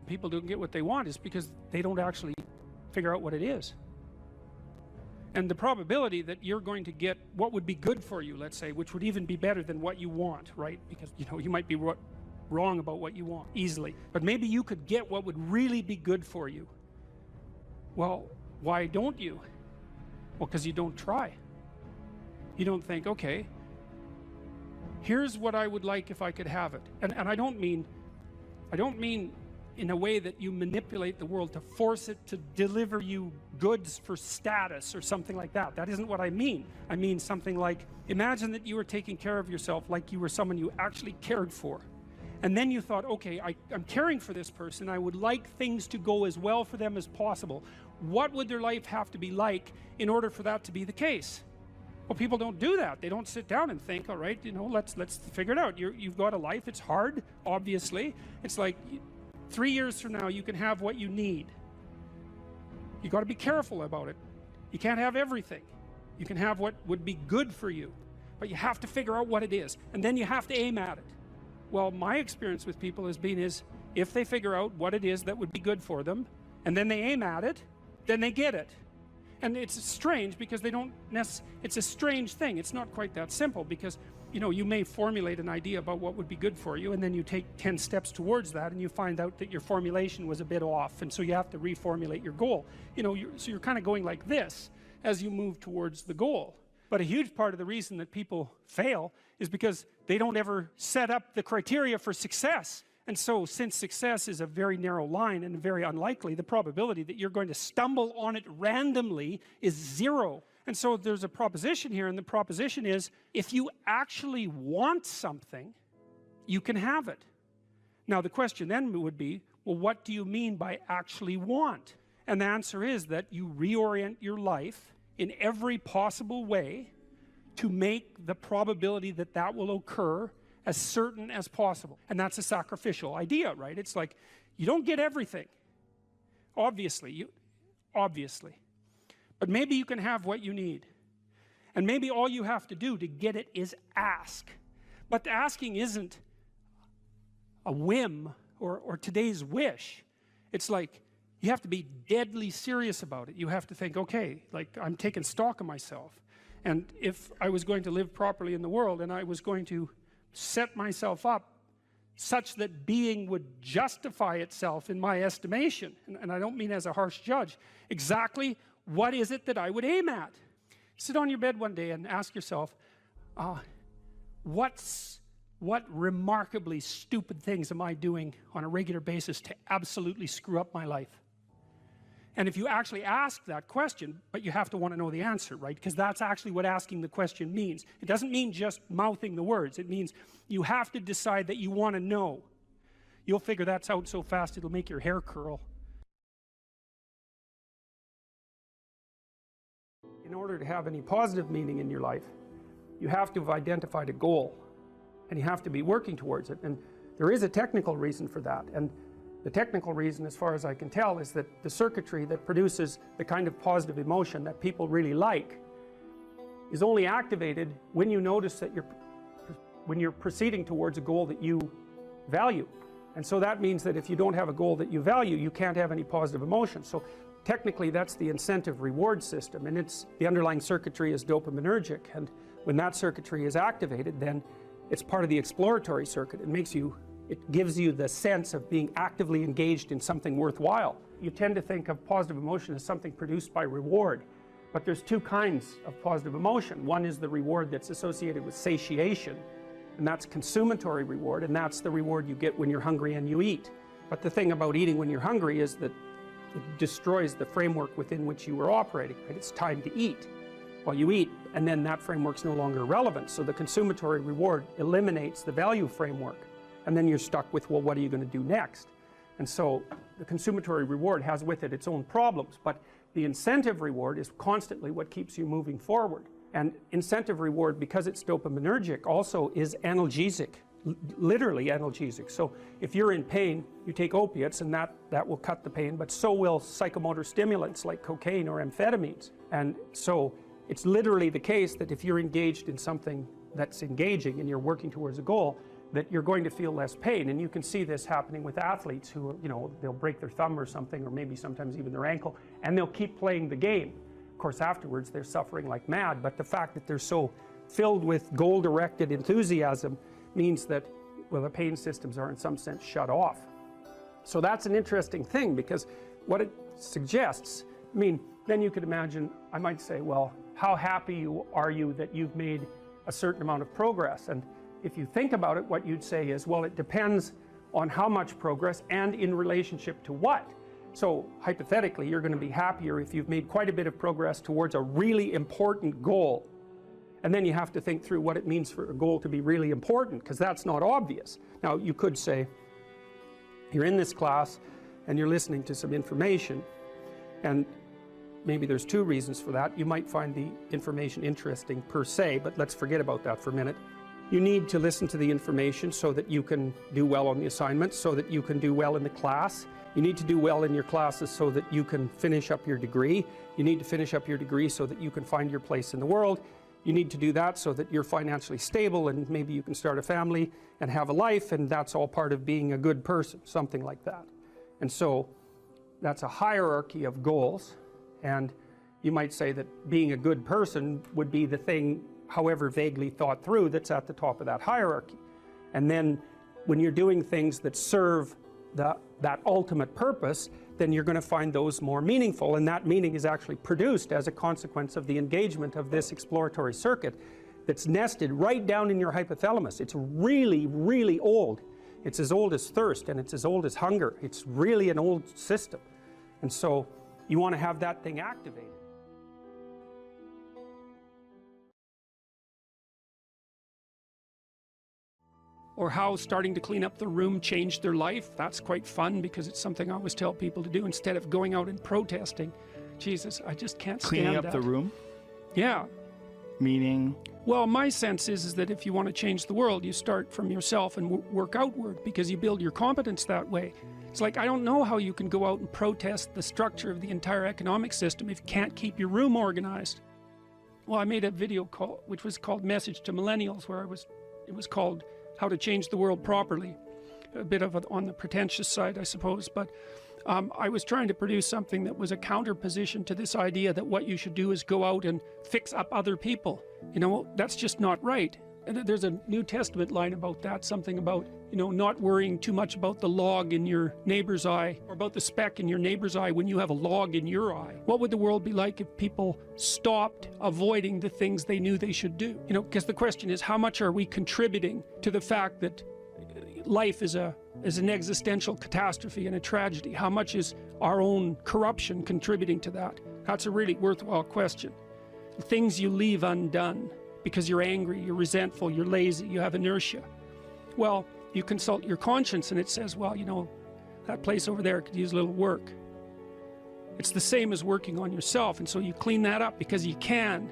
people don't get what they want is because they don't actually figure out what it is. And the probability that you're going to get what would be good for you, let's say, which would even be better than what you want, right? Because, you know, you might be wrong about what you want easily, but maybe you could get what would really be good for you. Well, why don't you? Well, because you don't try. You don't think, okay, here's what I would like if I could have it. And I don't mean in a way that you manipulate the world to force it to deliver you goods for status or something like that. That isn't what I mean. I mean something like, imagine that you were taking care of yourself like you were someone you actually cared for. And then you thought, okay, I'm caring for this person. I would like things to go as well for them as possible. What would their life have to be like in order for that to be the case? Well, people don't do that. They don't sit down and think, all right, you know, let's figure it out. You've got a life. It's hard, obviously. It's like 3 years from now, you can have what you need. You got to be careful about it. You can't have everything. You can have what would be good for you, but you have to figure out what it is, and then you have to aim at it. Well, my experience with people has been is if they figure out what it is that would be good for them, and then they aim at it, then they get it. And it's strange because they don't it's a strange thing. It's not quite that simple because, you know, you may formulate an idea about what would be good for you, and then you take 10 steps towards that, and you find out that your formulation was a bit off, and so you have to reformulate your goal. You know, so you're kind of going like this as you move towards the goal. But a huge part of the reason that people fail is because they don't ever set up the criteria for success. And so since success is a very narrow line and very unlikely, the probability that you're going to stumble on it randomly is 0. And so there's a proposition here, and the proposition is, if you actually want something, you can have it. Now the question then would be, well, what do you mean by actually want? And the answer is that you reorient your life in every possible way to make the probability that that will occur as certain as possible. And that's a sacrificial idea, right? It's like, you don't get everything. Obviously. But maybe you can have what you need. And maybe all you have to do to get it is ask. But the asking isn't a whim or today's wish. It's like, you have to be deadly serious about it. You have to think, okay, like, I'm taking stock of myself. And if I was going to live properly in the world, and I was going to set myself up such that being would justify itself in my estimation, and I don't mean as a harsh judge, exactly what is it that I would aim at? Sit on your bed one day and ask yourself, what remarkably stupid things am I doing on a regular basis to absolutely screw up my life? And if you actually ask that question, but you have to want to know the answer, right? Because that's actually what asking the question means. It doesn't mean just mouthing the words. It means you have to decide that you want to know. You'll figure that out so fast it'll make your hair curl. In order to have any positive meaning in your life, you have to have identified a goal, and you have to be working towards it. And there is a technical reason for that. And the technical reason, as far as I can tell, is that the circuitry that produces the kind of positive emotion that people really like is only activated when you notice that when you're proceeding towards a goal that you value. And so that means that if you don't have a goal that you value, you can't have any positive emotion. So technically that's the incentive reward system, and the underlying circuitry is dopaminergic, and when that circuitry is activated, then it's part of the exploratory circuit. It gives you the sense of being actively engaged in something worthwhile. You tend to think of positive emotion as something produced by reward, but there's two kinds of positive emotion. One is the reward that's associated with satiation, and that's consummatory reward, and that's the reward you get when you're hungry and you eat. But the thing about eating when you're hungry is that it destroys the framework within which you were operating, right? It's time to eat. Well, you eat, and then that framework's no longer relevant, so the consummatory reward eliminates the value framework. And then you're stuck with, well, what are you going to do next? And so the consummatory reward has with it its own problems, but the incentive reward is constantly what keeps you moving forward. And incentive reward, because it's dopaminergic, also is analgesic, literally analgesic. So if you're in pain, you take opiates, and that will cut the pain, but so will psychomotor stimulants like cocaine or amphetamines. And so it's literally the case that if you're engaged in something that's engaging and you're working towards a goal, that you're going to feel less pain. And you can see this happening with athletes who, you know, they'll break their thumb or something, or maybe sometimes even their ankle, and they'll keep playing the game. Of course, afterwards they're suffering like mad, but the fact that they're so filled with goal-directed enthusiasm means that, well, the pain systems are in some sense shut off. So that's an interesting thing, because what it suggests, I mean, then you could imagine, I might say, well, how happy are you that you've made a certain amount of progress? And if you think about it, what you'd say is, well, it depends on how much progress and in relationship to what. So hypothetically, you're going to be happier if you've made quite a bit of progress towards a really important goal. And then you have to think through what it means for a goal to be really important, because that's not obvious. Now, you could say, you're in this class and you're listening to some information, and maybe there's two reasons for that. You might find the information interesting per se, but let's forget about that for a minute. You need to listen to the information so that you can do well on the assignments, so that you can do well in the class. You need to do well in your classes so that you can finish up your degree. You need to finish up your degree so that you can find your place in the world. You need to do that so that you're financially stable and maybe you can start a family and have a life, and that's all part of being a good person, something like that. And so that's a hierarchy of goals, and you might say that being a good person would be the thing, however vaguely thought through, that's at the top of that hierarchy. And then when you're doing things that serve that ultimate purpose, then you're going to find those more meaningful, and that meaning is actually produced as a consequence of the engagement of this exploratory circuit that's nested right down in your hypothalamus. It's really, really old. It's as old as thirst, and it's as old as hunger. It's really an old system. And so you want to have that thing activated. Or how starting to clean up the room changed their life. That's quite fun, because it's something I always tell people to do instead of going out and protesting. Jesus, I just can't stand that. Cleaning up the room? Yeah. Meaning? Well, my sense is that if you want to change the world, you start from yourself and work outward, because you build your competence that way. It's like, I don't know how you can go out and protest the structure of the entire economic system if you can't keep your room organized. Well, I made a video which was called Message to Millennials, where it was called How to Change the World Properly. A bit of on the pretentious side, I suppose, but I was trying to produce something that was a counterposition to this idea that what you should do is go out and fix up other people. You know, that's just not right. And there's a New Testament line about that, something about, you know, not worrying too much about the log in your neighbor's eye, or about the speck in your neighbor's eye when you have a log in your eye. What would the world be like if people stopped avoiding the things they knew they should do? You know, because the question is, how much are we contributing to the fact that life is an existential catastrophe and a tragedy? How much is our own corruption contributing to that? That's a really worthwhile question. The things you leave undone because you're angry, you're resentful, you're lazy, you have inertia. Well, you consult your conscience and it says, well, you know, that place over there could use a little work. It's the same as working on yourself, and so you clean that up because you can.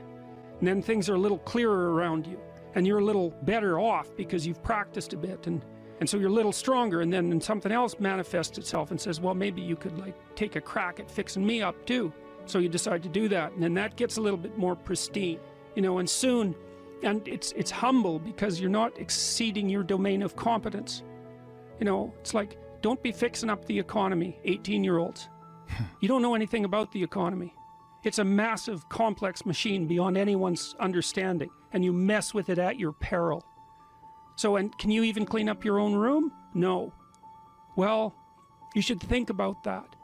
And then things are a little clearer around you, and you're a little better off because you've practiced a bit, and so you're a little stronger, and then something else manifests itself and says, well, maybe you could like take a crack at fixing me up too. So you decide to do that, and then that gets a little bit more pristine. You know, and soon, and it's humble, because you're not exceeding your domain of competence. You know, it's like, don't be fixing up the economy, 18-year-olds. You don't know anything about the economy. It's a massive, complex machine beyond anyone's understanding, and you mess with it at your peril. So, and can you even clean up your own room? No. Well, you should think about that.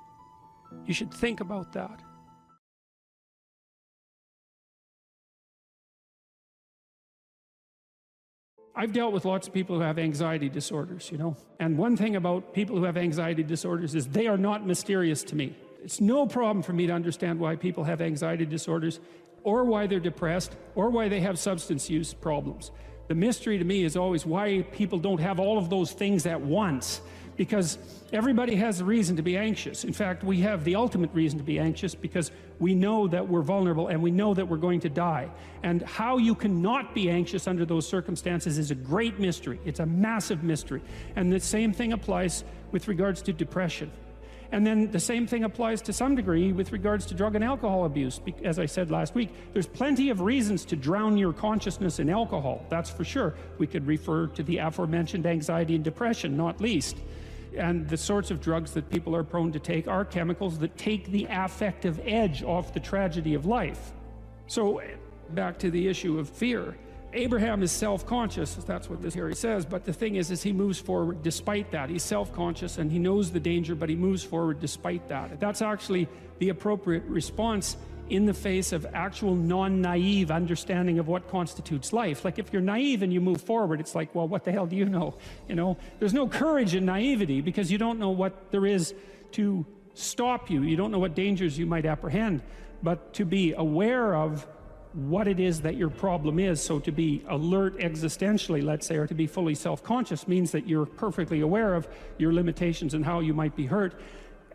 You should think about that. I've dealt with lots of people who have anxiety disorders, you know. And one thing about people who have anxiety disorders is they are not mysterious to me. It's no problem for me to understand why people have anxiety disorders, or why they're depressed, or why they have substance use problems. The mystery to me is always why people don't have all of those things at once. Because everybody has a reason to be anxious. In fact, we have the ultimate reason to be anxious, because we know that we're vulnerable and we know that we're going to die. And how you cannot be anxious under those circumstances is a great mystery. It's a massive mystery. And the same thing applies with regards to depression. And then the same thing applies to some degree with regards to drug and alcohol abuse. As I said last week, there's plenty of reasons to drown your consciousness in alcohol, that's for sure. We could refer to the aforementioned anxiety and depression, not least. And the sorts of drugs that people are prone to take are chemicals that take the affective edge off the tragedy of life. So back to the issue of fear. Abraham is self-conscious, that's what this here says, but the thing is he moves forward despite that. He's self-conscious and he knows the danger, but he moves forward despite that. That's actually the appropriate response in the face of actual non-naive understanding of what constitutes life. Like if you're naive and you move forward, it's like, well, what the hell do you know? You know, there's no courage in naivety because you don't know what there is to stop you. You don't know what dangers you might apprehend, but to be aware of what it is that your problem is. So to be alert existentially, let's say, or to be fully self-conscious means that you're perfectly aware of your limitations and how you might be hurt.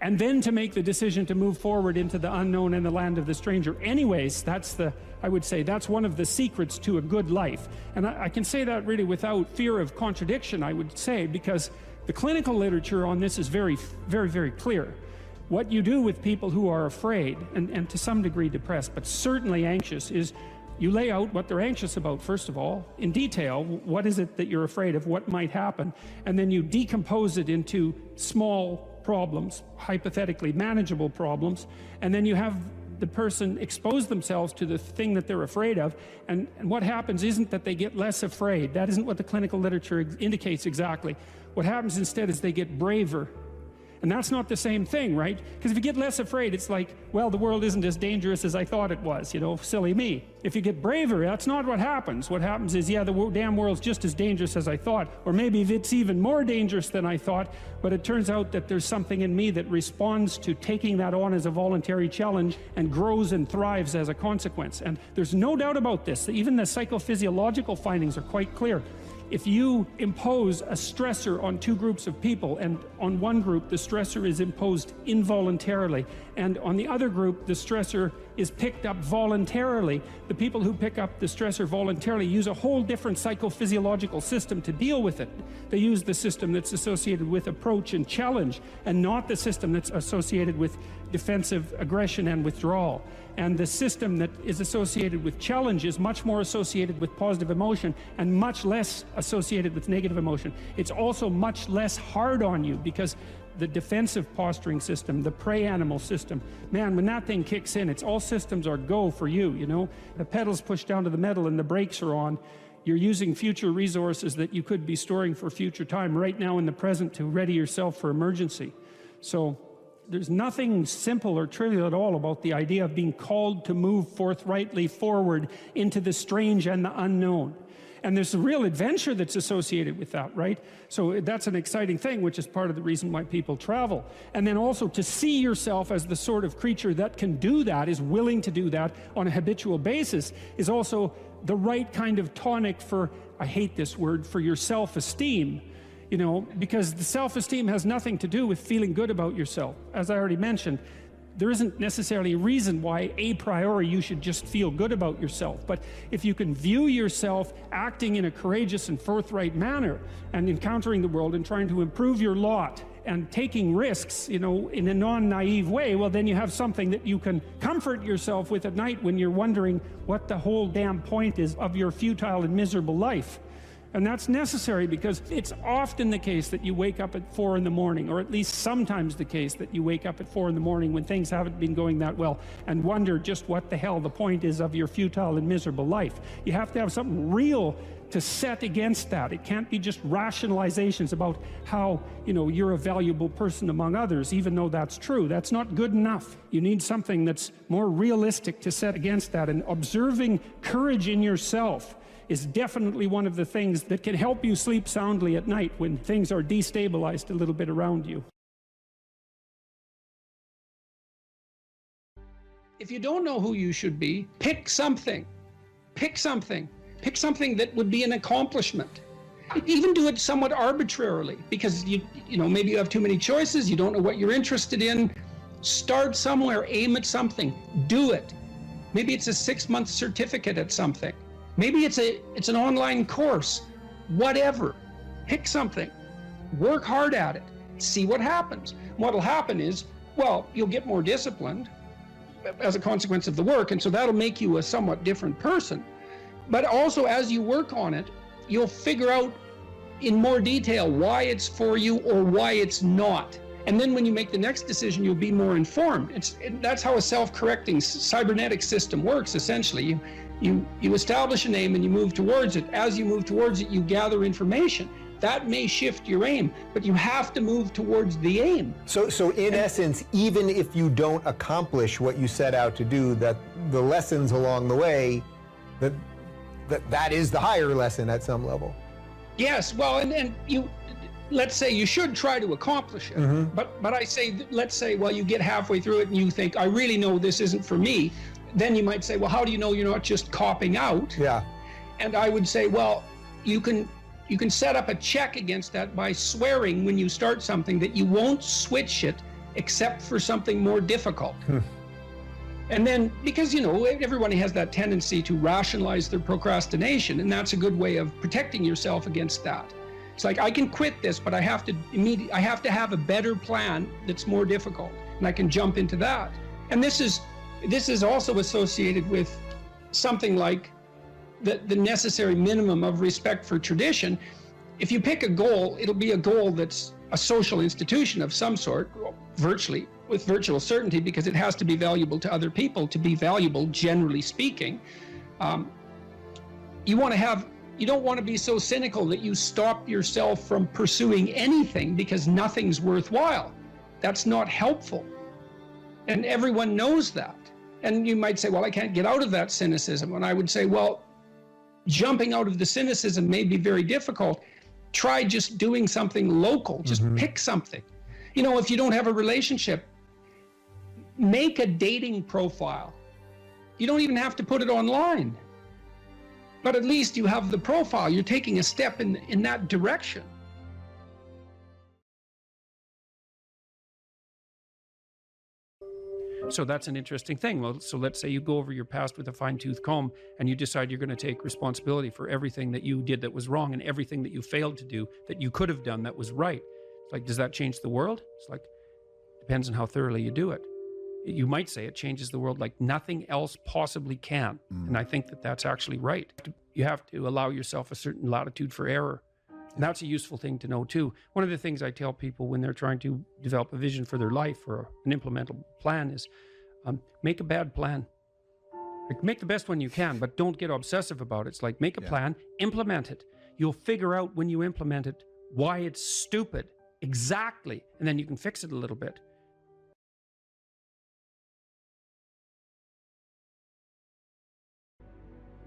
And then to make the decision to move forward into the unknown and the land of the stranger. Anyways, I would say that's one of the secrets to a good life. And I can say that really without fear of contradiction, I would say, because the clinical literature on this is very, very, very clear. What you do with people who are afraid, and to some degree depressed, but certainly anxious, is you lay out what they're anxious about, first of all, in detail. What is it that you're afraid of? What might happen? And then you decompose it into small problems, hypothetically manageable problems, and then you have the person expose themselves to the thing that they're afraid of, and what happens isn't that they get less afraid. That isn't what the clinical literature indicates exactly. What happens instead is they get braver. And that's not the same thing, right? Because if you get less afraid, it's like, well, the world isn't as dangerous as I thought it was, you know, silly me. If you get braver, that's not what happens. What happens is, yeah, the damn world's just as dangerous as I thought, or maybe it's even more dangerous than I thought, but it turns out that there's something in me that responds to taking that on as a voluntary challenge and grows and thrives as a consequence. And there's no doubt about this. Even the psychophysiological findings are quite clear. If you impose a stressor on two groups of people, and on one group the stressor is imposed involuntarily, and on the other group the stressor is picked up voluntarily, the people who pick up the stressor voluntarily use a whole different psychophysiological system to deal with it. They use the system that's associated with approach and challenge, and not the system that's associated with defensive aggression and withdrawal. And the system that is associated with challenge is much more associated with positive emotion and much less associated with negative emotion. It's also much less hard on you, because the defensive posturing system, the prey animal system, man, when that thing kicks in, it's all systems are go for you, you know. The pedal's pushed down to the metal and the brakes are on. You're using future resources that you could be storing for future time right now in the present to ready yourself for emergency. So there's nothing simple or trivial at all about the idea of being called to move forthrightly forward into the strange and the unknown. And there's a real adventure that's associated with that, right? So that's an exciting thing, which is part of the reason why people travel. And then also to see yourself as the sort of creature that can do that, is willing to do that on a habitual basis, is also the right kind of tonic for, I hate this word, for your self-esteem. You know, because the self-esteem has nothing to do with feeling good about yourself. As I already mentioned, there isn't necessarily a reason why a priori you should just feel good about yourself. But if you can view yourself acting in a courageous and forthright manner and encountering the world and trying to improve your lot and taking risks, you know, in a non-naive way, well, then you have something that you can comfort yourself with at night when you're wondering what the whole damn point is of your futile and miserable life. And that's necessary, because it's often the case that you wake up at 4 in the morning, or at least sometimes the case that you wake up at 4 in the morning when things haven't been going that well, and wonder just what the hell the point is of your futile and miserable life. You have to have something real to set against that. It can't be just rationalizations about how, you know, you're a valuable person among others, even though that's true. That's not good enough. You need something that's more realistic to set against that. And observing courage in yourself is definitely one of the things that can help you sleep soundly at night when things are destabilized a little bit around you. If you don't know who you should be, pick something. Pick something. Pick something that would be an accomplishment. Even do it somewhat arbitrarily, because you know, maybe you have too many choices, you don't know what you're interested in. Start somewhere, aim at something, do it. Maybe it's a 6-month certificate at something. Maybe it's an online course. Whatever. Pick something. Work hard at it. see what happens. What'll happen is, well, you'll get more disciplined as a consequence of the work, and so that'll make you a somewhat different person. But also, as you work on it, you'll figure out in more detail why it's for you or why it's not. And then when you make the next decision, you'll be more informed. That's how a self-correcting cybernetic system works, essentially. You establish an aim and you move towards it. As you move towards it, you gather information. That may shift your aim, but you have to move towards the aim. So in essence, even if you don't accomplish what you set out to do, that the lessons along the way, that is the higher lesson at some level. Yes, well, and you, let's say you should try to accomplish it, but I say, let's say, well, you get halfway through it and you think, I really know this isn't for me. Then you might say, well, how do you know you're not just copping out? Yeah. And I would say, well, you can set up a check against that by swearing when you start something that you won't switch it except for something more difficult. And then, because, everybody has that tendency to rationalize their procrastination, and that's a good way of protecting yourself against that. It's like, I can quit this, but I have to have a better plan that's more difficult, and I can jump into that. And this is also associated with something like the necessary minimum of respect for tradition. If you pick a goal, it'll be a goal that's a social institution of some sort, virtually, with virtual certainty, because it has to be valuable to other people to be valuable, generally speaking. You don't want to be so cynical that you stop yourself from pursuing anything because nothing's worthwhile. That's not helpful. And everyone knows that. And you might say, well, I can't get out of that cynicism. And I would say, well, jumping out of the cynicism may be very difficult. Try just doing something local. Just pick something. If you don't have a relationship, make a dating profile. You don't even have to put it online. But at least you have the profile. You're taking a step in that direction. So that's an interesting thing. Well, so let's say you go over your past with a fine-tooth comb and you decide you're going to take responsibility for everything that you did that was wrong and everything that you failed to do that you could have done that was right. It's like, does that change the world? It's like, depends on how thoroughly you do it. You might say it changes the world like nothing else possibly can. And I think that that's actually right. You have to allow yourself a certain latitude for error. And that's a useful thing to know too. One of the things I tell people when they're trying to develop a vision for their life or an implementable plan is make a bad plan. Like, make the best one you can, but don't get obsessive about it. It's like, make a plan, implement it. You'll figure out when you implement it why it's stupid. Exactly. And then you can fix it a little bit.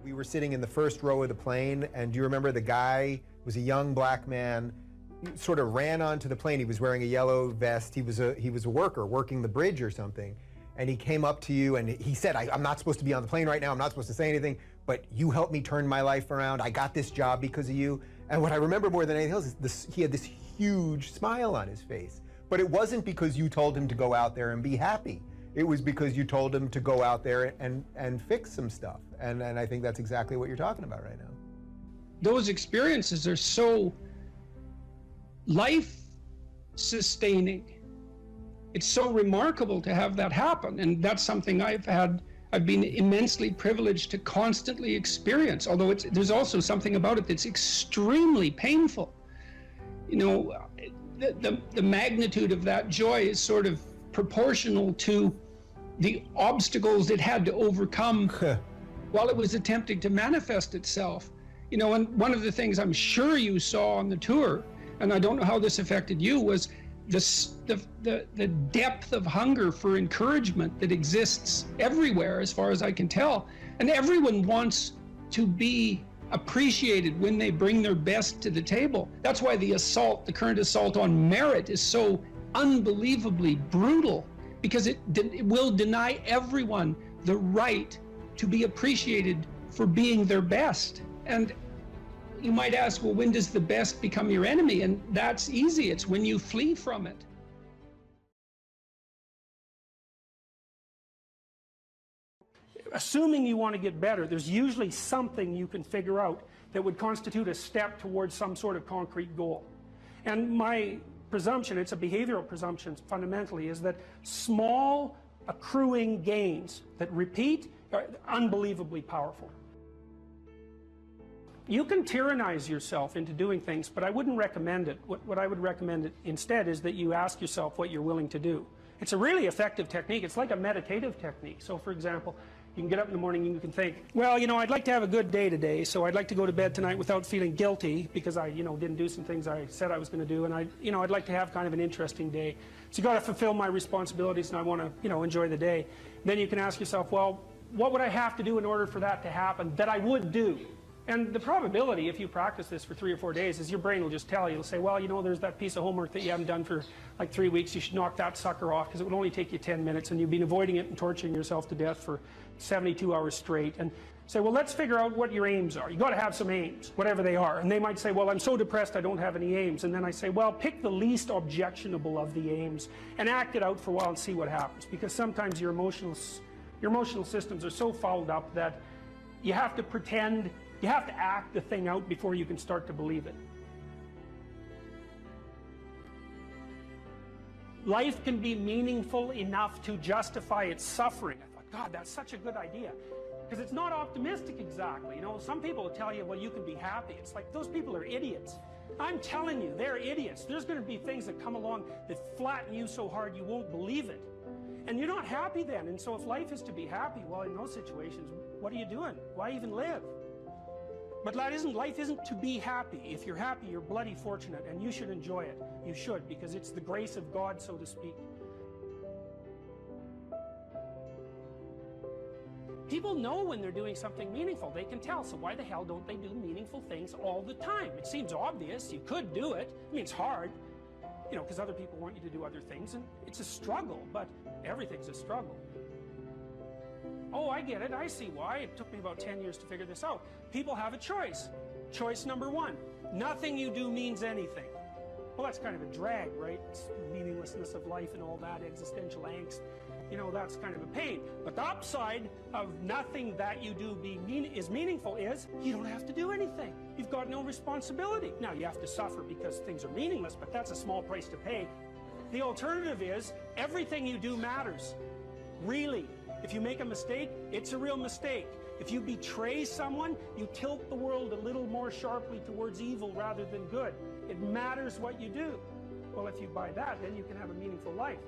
We were sitting in the first row of the plane, and do you remember the guy was a young black man, sort of ran onto the plane. He was wearing a yellow vest. He was a worker working the bridge or something. And he came up to you and he said, I'm not supposed to be on the plane right now. I'm not supposed to say anything, but you helped me turn my life around. I got this job because of you. And what I remember more than anything else is he had this huge smile on his face. But it wasn't because you told him to go out there and be happy. It was because you told him to go out there and fix some stuff. And I think that's exactly what you're talking about right now. Those experiences are so life-sustaining. It's so remarkable to have that happen. And that's something I've been immensely privileged to constantly experience, although there's also something about it that's extremely painful. The magnitude of that joy is sort of proportional to the obstacles it had to overcome while it was attempting to manifest itself. And one of the things I'm sure you saw on the tour, and I don't know how this affected you, was the depth of hunger for encouragement that exists everywhere, as far as I can tell. And everyone wants to be appreciated when they bring their best to the table. That's why the current assault on merit is so unbelievably brutal, because it will deny everyone the right to be appreciated for being their best. And you might ask, well, when does the best become your enemy? And that's easy. It's when you flee from it. Assuming you want to get better, there's usually something you can figure out that would constitute a step towards some sort of concrete goal. And my presumption, it's a behavioral presumption fundamentally, is that small accruing gains that repeat are unbelievably powerful. You can tyrannize yourself into doing things, but I wouldn't recommend it. What I would recommend instead is that you ask yourself what you're willing to do. It's a really effective technique. It's like a meditative technique. So for example, you can get up in the morning and you can think, well, you know, I'd like to have a good day today, so I'd like to go to bed tonight without feeling guilty because I, you know, didn't do some things I said I was going to do, and I'd like to have kind of an interesting day. So you got to fulfill my responsibilities, and I want to, you know, enjoy the day. Then you can ask yourself, well, what would I have to do in order for that to happen that I would do? And the probability, if you practice this for 3 or 4 days, is your brain will just tell you. It'll say, well, you know, there's that piece of homework that you haven't done for like 3 weeks. You should knock that sucker off because it would only take you 10 minutes and you've been avoiding it and torturing yourself to death for 72 hours straight. And say, well, let's figure out what your aims are. You got to have some aims, whatever they are. And they might say, well, I'm so depressed I don't have any aims. And then I say, well, pick the least objectionable of the aims and act it out for a while and see what happens. Because sometimes your emotional systems are so fouled up that you have to pretend. You have to act the thing out before you can start to believe it. Life can be meaningful enough to justify its suffering. I thought, God, that's such a good idea. Because it's not optimistic exactly. You know, some people will tell you, well, you can be happy. It's like, those people are idiots. I'm telling you, they're idiots. There's going to be things that come along that flatten you so hard you won't believe it. And you're not happy then. And so if life is to be happy, well, in those situations, what are you doing? Why even live? But life isn't to be happy. If you're happy, you're bloody fortunate, and you should enjoy it. You should, because it's the grace of God, so to speak. People know when they're doing something meaningful. They can tell, so why the hell don't they do meaningful things all the time? It seems obvious. You could do it. I mean, it's hard, you know, because other people want you to do other things, and it's a struggle, but everything's a struggle. Oh, I get it. I see why. It took me about 10 years to figure this out. People have a choice. Choice number one, nothing you do means anything. Well, that's kind of a drag, right? It's meaninglessness of life and all that, existential angst. You know, that's kind of a pain. But the upside of nothing that you do is meaningful is you don't have to do anything. You've got no responsibility. Now, you have to suffer because things are meaningless, but that's a small price to pay. The alternative is everything you do matters. Really. If you make a mistake, it's a real mistake. If you betray someone, you tilt the world a little more sharply towards evil rather than good. It matters what you do. Well, if you buy that, then you can have a meaningful life.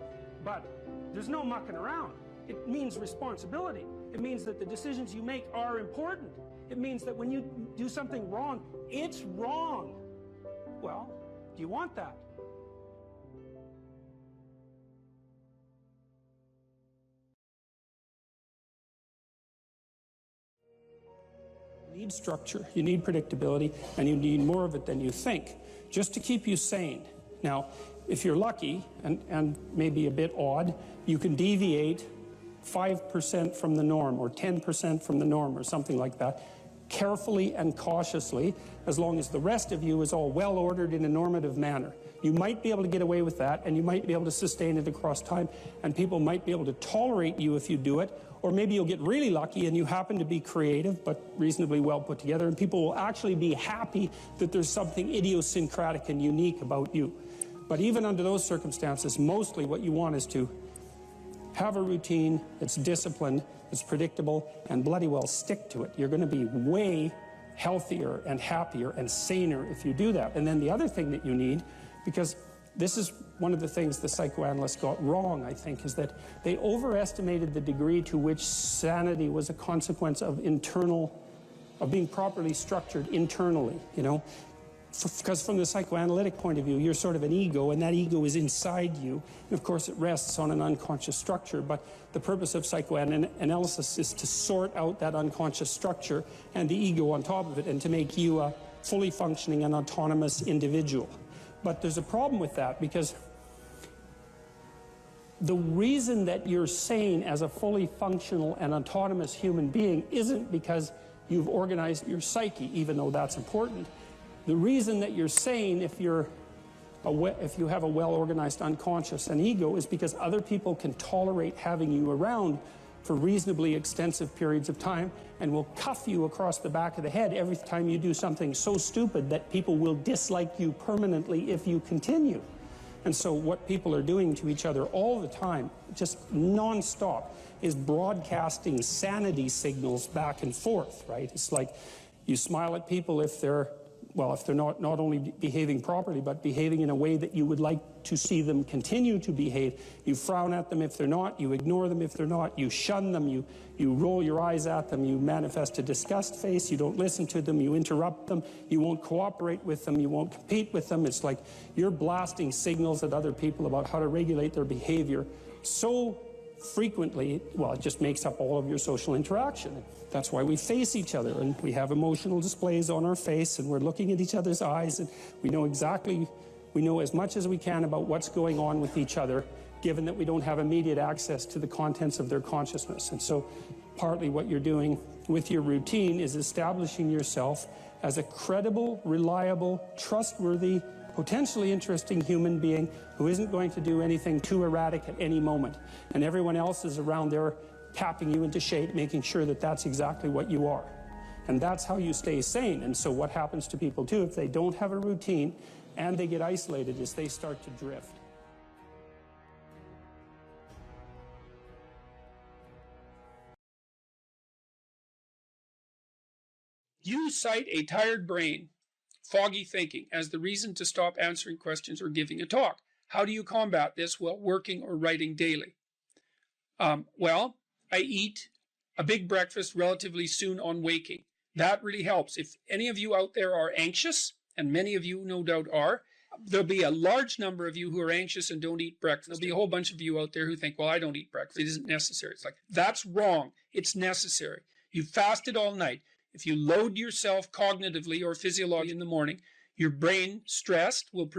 But there's no mucking around. It means responsibility. It means that the decisions you make are important. It means that when you do something wrong, it's wrong. Well, do you want that? You need structure, you need predictability, and you need more of it than you think, just to keep you sane. Now, if you're lucky, and maybe a bit odd, you can deviate 5% from the norm, or 10% from the norm, or something like that, carefully and cautiously, as long as the rest of you is all well ordered in a normative manner. You might be able to get away with that, and you might be able to sustain it across time, and people might be able to tolerate you if you do it. Or maybe you'll get really lucky and you happen to be creative but reasonably well put together, and people will actually be happy that there's something idiosyncratic and unique about you. But even under those circumstances, mostly what you want is to have a routine that's disciplined, that's predictable, and bloody well stick to it. You're going to be way healthier and happier and saner if you do that. And then the other thing that you need, because this is one of the things the psychoanalysts got wrong, I think, is that they overestimated the degree to which sanity was a consequence of being properly structured internally, you know. Because from the psychoanalytic point of view, you're sort of an ego, and that ego is inside you. And of course, it rests on an unconscious structure, but the purpose of psychoanalysis is to sort out that unconscious structure and the ego on top of it, and to make you a fully functioning and autonomous individual. But there's a problem with that, because the reason that you're sane as a fully functional and autonomous human being isn't because you've organized your psyche, even though that's important. The reason that you're sane, if you have a well-organized unconscious and ego, is because other people can tolerate having you around for reasonably extensive periods of time, and will cuff you across the back of the head every time you do something so stupid that people will dislike you permanently if you continue. And so what people are doing to each other all the time, just non-stop, is broadcasting sanity signals back and forth, right? It's like you smile at people if they're, well, if they're not only behaving properly, but behaving in a way that you would like to see them continue to behave. You frown at them if they're not, you ignore them if they're not, you shun them, you roll your eyes at them, you manifest a disgust face, you don't listen to them, you interrupt them, you won't cooperate with them, you won't compete with them. It's like you're blasting signals at other people about how to regulate their behavior so frequently, well, it just makes up all of your social interaction. That's why we face each other and we have emotional displays on our face and we're looking at each other's eyes and we know as much as we can about what's going on with each other, given that we don't have immediate access to the contents of their consciousness. And so partly what you're doing with your routine is establishing yourself as a credible, reliable, trustworthy, potentially interesting human being who isn't going to do anything too erratic at any moment. And everyone else is around there tapping you into shape, making sure that that's exactly what you are. And that's how you stay sane. And so what happens to people too, if they don't have a routine and they get isolated, is they start to drift. You cite a tired brain, foggy thinking, as the reason to stop answering questions or giving a talk. How do you combat this while working or writing daily? Well, I eat a big breakfast relatively soon on waking. That really helps. If any of you out there are anxious, and many of you no doubt are, there'll be a large number of you who are anxious and don't eat breakfast. There'll be a whole bunch of you out there who think, well, I don't eat breakfast. It isn't necessary. It's like, that's wrong. It's necessary. You fasted all night. If you load yourself cognitively or physiologically in the morning, your brain, stressed, will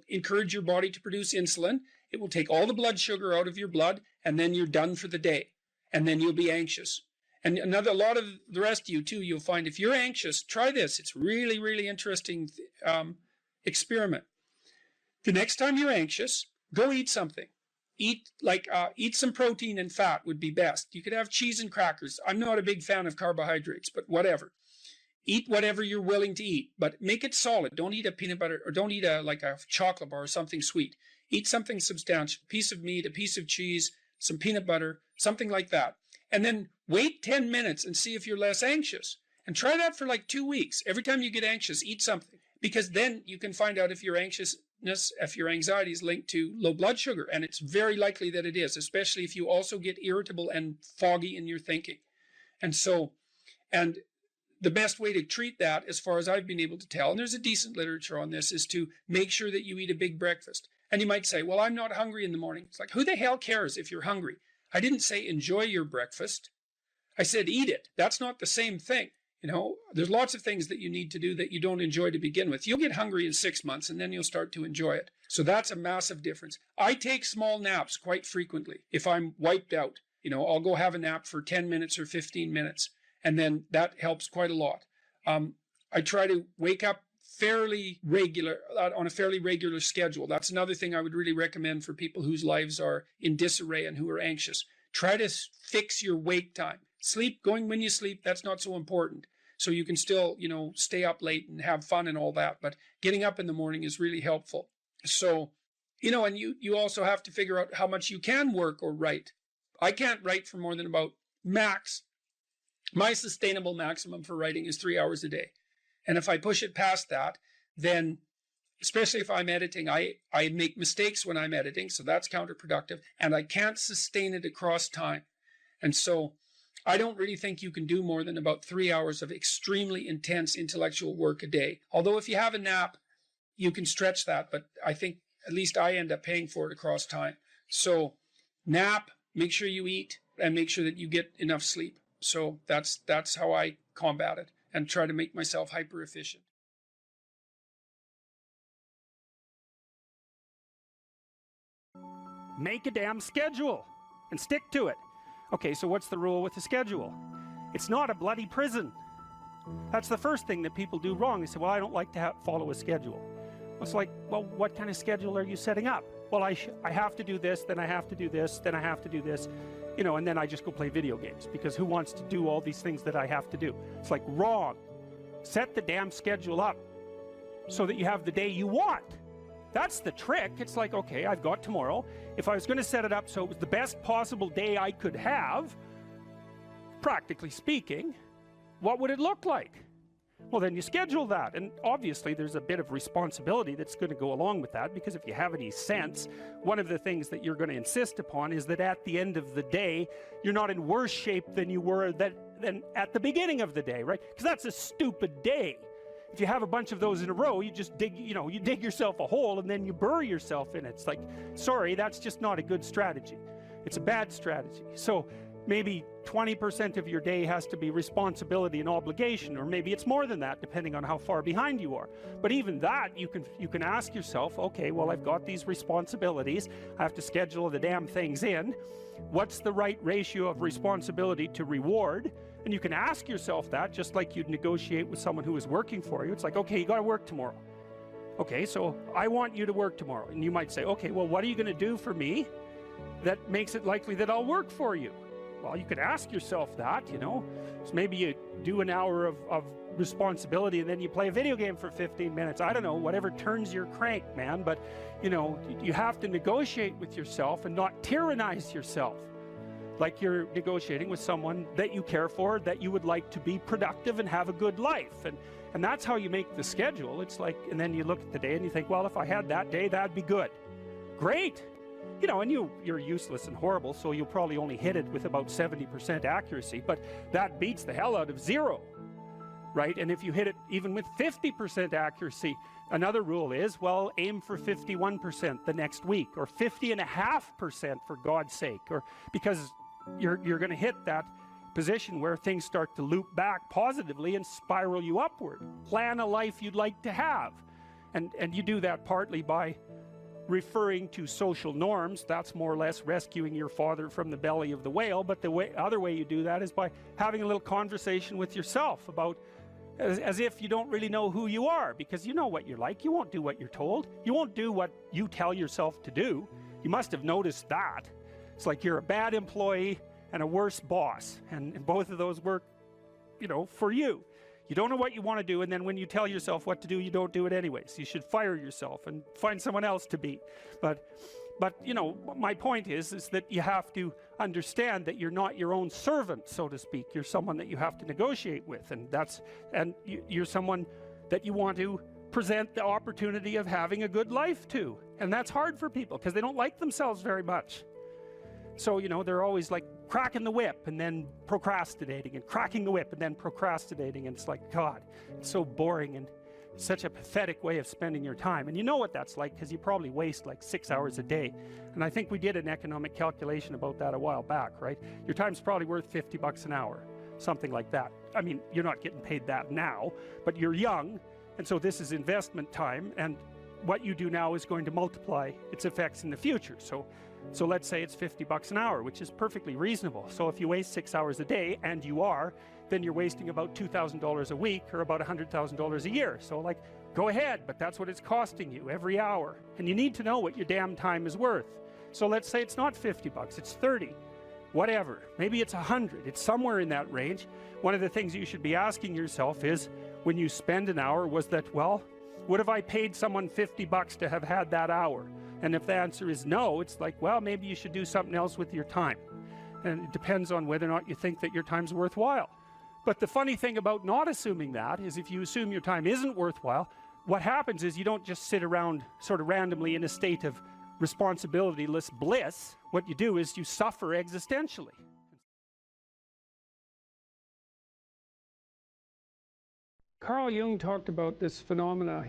encourage your body to produce insulin. It will take all the blood sugar out of your blood, and then you're done for the day. And then you'll be anxious. And a lot of the rest of you too, you'll find if you're anxious, try this. It's really, really interesting experiment. The next time you're anxious, go eat something. Eat some protein and fat would be best. You could have cheese and crackers. I'm not a big fan of carbohydrates, but whatever. Eat whatever you're willing to eat, but make it solid. Don't eat a peanut butter, or don't eat a chocolate bar or something sweet. Eat something substantial, a piece of meat, a piece of cheese, some peanut butter, something like that. And then wait 10 minutes and see if you're less anxious. And try that for like 2 weeks. Every time you get anxious, eat something. Because then you can find out if your anxiety is linked to low blood sugar. And it's very likely that it is, especially if you also get irritable and foggy in your thinking. And the best way to treat that, as far as I've been able to tell, and there's a decent literature on this, is to make sure that you eat a big breakfast. And you might say, well, I'm not hungry in the morning. It's like, who the hell cares if you're hungry? I didn't say enjoy your breakfast. I said eat it. That's not the same thing. You know, there's lots of things that you need to do that you don't enjoy to begin with. You'll get hungry in 6 months and then you'll start to enjoy it. So that's a massive difference. I take small naps quite frequently. If I'm wiped out, I'll go have a nap for 10 minutes or 15 minutes. And then that helps quite a lot. I try to wake up on a fairly regular schedule. That's another thing I would really recommend for people whose lives are in disarray and who are anxious. Try to fix your wake time. Going when you sleep, that's not so important. So you can still, stay up late and have fun and all that. But getting up in the morning is really helpful. So, and you also have to figure out how much you can work or write. I can't write for more than about max. My sustainable maximum for writing is 3 hours a day. And if I push it past that, then, especially if I'm editing, I make mistakes when I'm editing, so that's counterproductive, and I can't sustain it across time. And so I don't really think you can do more than about 3 hours of extremely intense intellectual work a day. Although if you have a nap, you can stretch that, but I think at least I end up paying for it across time. So nap, make sure you eat, and make sure that you get enough sleep. So that's how I combat it and try to make myself hyper efficient. Make a damn schedule and stick to it. Okay, so what's the rule with the schedule? It's not a bloody prison. That's the first thing that people do wrong. They say, well, I don't like to follow a schedule. It's like, well, what kind of schedule are you setting up? Well, I have to do this, then I have to do this, then I have to do this, and then I just go play video games, because who wants to do all these things that I have to do? It's like, wrong. Set the damn schedule up so that you have the day you want. That's the trick. It's like, okay, I've got tomorrow. If I was going to set it up so it was the best possible day I could have, practically speaking, what would it look like? Well, then you schedule that, and obviously there's a bit of responsibility that's going to go along with that, because if you have any sense, one of the things that you're going to insist upon is that at the end of the day, you're not in worse shape than you were than at the beginning of the day, right? Because that's a stupid day. If you have a bunch of those in a row, you just dig, you dig yourself a hole and then you bury yourself in it. It's like, sorry, that's just not a good strategy. It's a bad strategy. So maybe 20% of your day has to be responsibility and obligation, or maybe it's more than that, depending on how far behind you are. But even that, you can ask yourself, okay, well, I've got these responsibilities. I have to schedule the damn things in. What's the right ratio of responsibility to reward? And you can ask yourself that, just like you'd negotiate with someone who is working for you. It's like, okay, you got to work tomorrow. Okay, so I want you to work tomorrow. And you might say, okay, well, what are you going to do for me that makes it likely that I'll work for you? Well, you could ask yourself that, So maybe you do an hour of responsibility and then you play a video game for 15 minutes. I don't know, whatever turns your crank, man. But, you have to negotiate with yourself and not tyrannize yourself. Like you're negotiating with someone that you care for, that you would like to be productive and have a good life. And that's how you make the schedule. It's like, and then you look at the day and you think, well, if I had that day, that'd be good. Great. And you're useless and horrible, so you'll probably only hit it with about 70% accuracy, but that beats the hell out of 0, right? And if you hit it even with 50% accuracy, another rule is, well, aim for 51% the next week, or 50.5% for God's sake, or because you're going to hit that position where things start to loop back positively and spiral you upward. Plan a life you'd like to have, and you do that partly by referring to social norms. That's more or less rescuing your father from the belly of the whale. But the other way you do that is by having a little conversation with yourself about, as if you don't really know who you are, because you know what you're like. You won't do what you're told. You won't do what you tell yourself to do. You must have noticed that. It's like you're a bad employee and a worse boss, and both of those work, for you. You don't know what you want to do, and then when you tell yourself what to do, you don't do it anyways. You should fire yourself and find someone else to beat. But my point is that you have to understand that you're not your own servant, so to speak. You're someone that you have to negotiate with, and you're someone that you want to present the opportunity of having a good life to. And that's hard for people because they don't like themselves very much. So, they're always like cracking the whip and then procrastinating, and cracking the whip and then procrastinating. And it's like, God, it's so boring and such a pathetic way of spending your time. And you know what that's like, because you probably waste like 6 hours a day. And I think we did an economic calculation about that a while back, right? Your time's probably worth $50 an hour, something like that. I mean, you're not getting paid that now, but you're young, and so this is investment time, and what you do now is going to multiply its effects in the future. So let's say it's $50 an hour, which is perfectly reasonable. So if you waste 6 hours a day, and you are, then you're wasting about $2,000 a week, or about $100,000 a year. So like, go ahead, but that's what it's costing you every hour. And you need to know what your damn time is worth. So let's say it's not $50, it's 30, whatever. Maybe it's 100, it's somewhere in that range. One of the things you should be asking yourself is, when you spend an hour, was that, well, would have I paid someone $50 to have had that hour? And if the answer is no, it's like, well, maybe you should do something else with your time. And it depends on whether or not you think that your time's worthwhile. But the funny thing about not assuming that is, if you assume your time isn't worthwhile, what happens is you don't just sit around sort of randomly in a state of responsibility-less bliss. What you do is you suffer existentially. Carl Jung talked about this phenomenon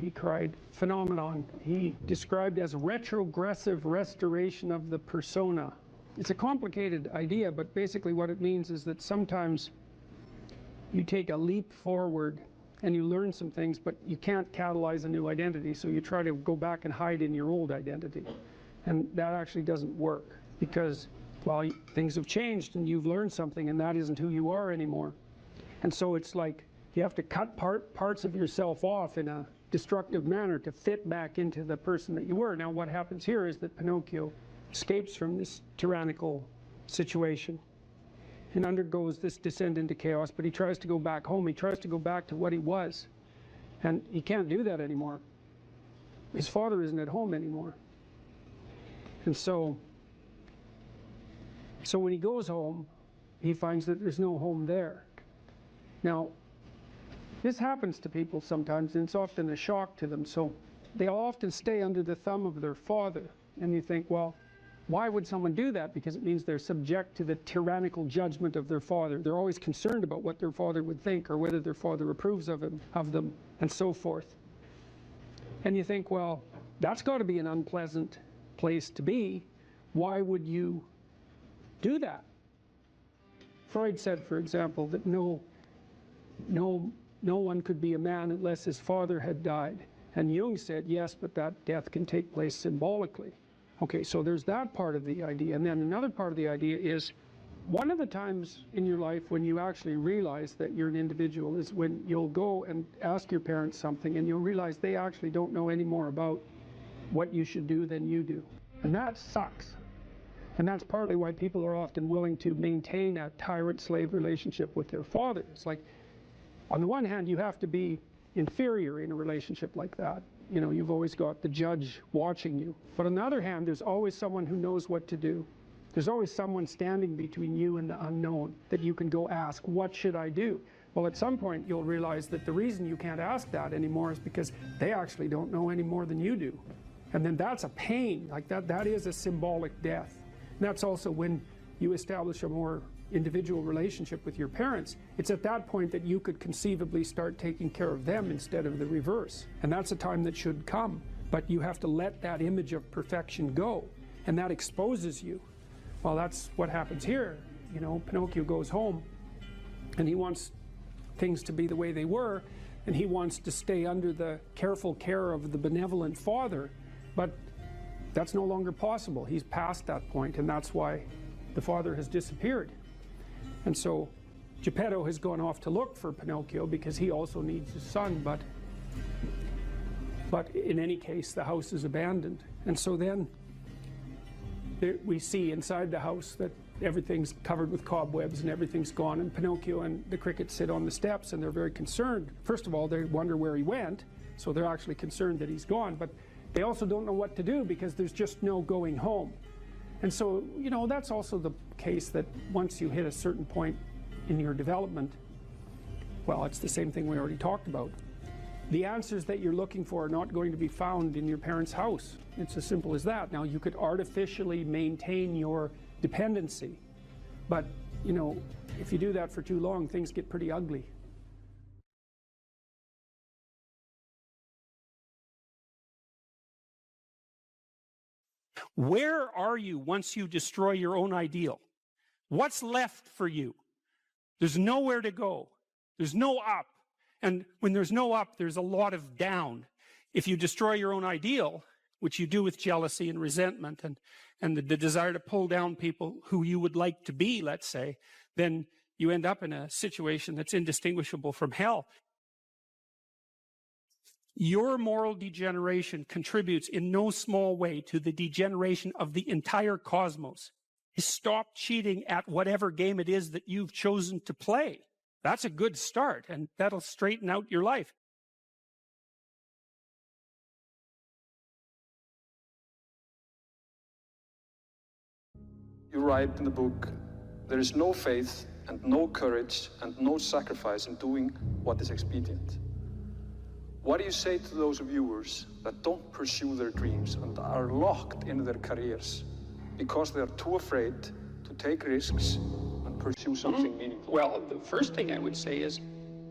he described as retrogressive restoration of the persona. It's a complicated idea, but basically what it means is that sometimes you take a leap forward and you learn some things, but you can't catalyze a new identity, so you try to go back and hide in your old identity. And that actually doesn't work, because, well, things have changed and you've learned something, and that isn't who you are anymore. And so it's like, you have to cut parts of yourself off in a destructive manner to fit back into the person that you were. Now what happens here is that Pinocchio escapes from this tyrannical situation and undergoes this descent into chaos, but he tries to go back home. He tries to go back to what he was, and he can't do that anymore. his father isn't at home anymore. And so when he goes home, he finds that there's no home there. Now, this happens to people sometimes, and it's often a shock to them. So they'll often stay under the thumb of their father. And you think, well, why would someone do that? Because it means they're subject to the tyrannical judgment of their father. They're always concerned about what their father would think, or whether their father approves of them, and so forth. And you think, well, that's got to be an unpleasant place to be. Why would you do that? Freud said, for example, that no one could be a man unless his father had died. And Jung said, yes, but that death can take place symbolically. Okay, so there's that part of the idea. And then another part of the idea is, one of the times in your life when you actually realize that you're an individual is when you'll go and ask your parents something and you'll realize they actually don't know any more about what you should do than you do. And that sucks. And that's partly why people are often willing to maintain a tyrant-slave relationship with their father. It's like, on the one hand, you have to be inferior in a relationship like that. You know, you've always got the judge watching you. But on the other hand, there's always someone who knows what to do. There's always someone standing between you and the unknown that you can go ask, what should I do? Well, at some point, you'll realize that the reason you can't ask that anymore is because they actually don't know any more than you do. And then that's a pain. Like that is a symbolic death. And that's also when you establish a more individual relationship with your parents. It's at that point that you could conceivably start taking care of them instead of the reverse. And that's a time that should come. But you have to let that image of perfection go. And that exposes you. Well, that's what happens here. You know, Pinocchio goes home and he wants things to be the way they were, and he wants to stay under the careful care of the benevolent father. But that's no longer possible. He's past that point, and that's why the father has disappeared. And so Geppetto has gone off to look for Pinocchio because he also needs his son, but in any case, the house is abandoned. And so then we see inside the house that everything's covered with cobwebs and everything's gone, and Pinocchio and the cricket sit on the steps and they're very concerned. First of all, they wonder where he went, so they're actually concerned that he's gone, but they also don't know what to do because there's just no going home. And so, you know, that's also the case that once you hit a certain point in your development, well, it's the same thing we already talked about. The answers that you're looking for are not going to be found in your parents' house. It's as simple as that. Now, you could artificially maintain your dependency, but, you know, if you do that for too long, things get pretty ugly. Where are you once you destroy your own ideal? What's left for you? There's nowhere to go. There's no up. And when there's no up, there's a lot of down. If you destroy your own ideal, which you do with jealousy and resentment and the desire to pull down people who you would like to be, let's say, then you end up in a situation that's indistinguishable from hell. Your moral degeneration contributes in no small way to the degeneration of the entire cosmos. Stop cheating at whatever game it is that you've chosen to play. That's a good start, and that'll straighten out your life. You write in the book, there is no faith and no courage and no sacrifice in doing what is expedient. What do you say to those viewers that don't pursue their dreams and are locked in their careers because they are too afraid to take risks and pursue something meaningful? Well, the first thing I would say is,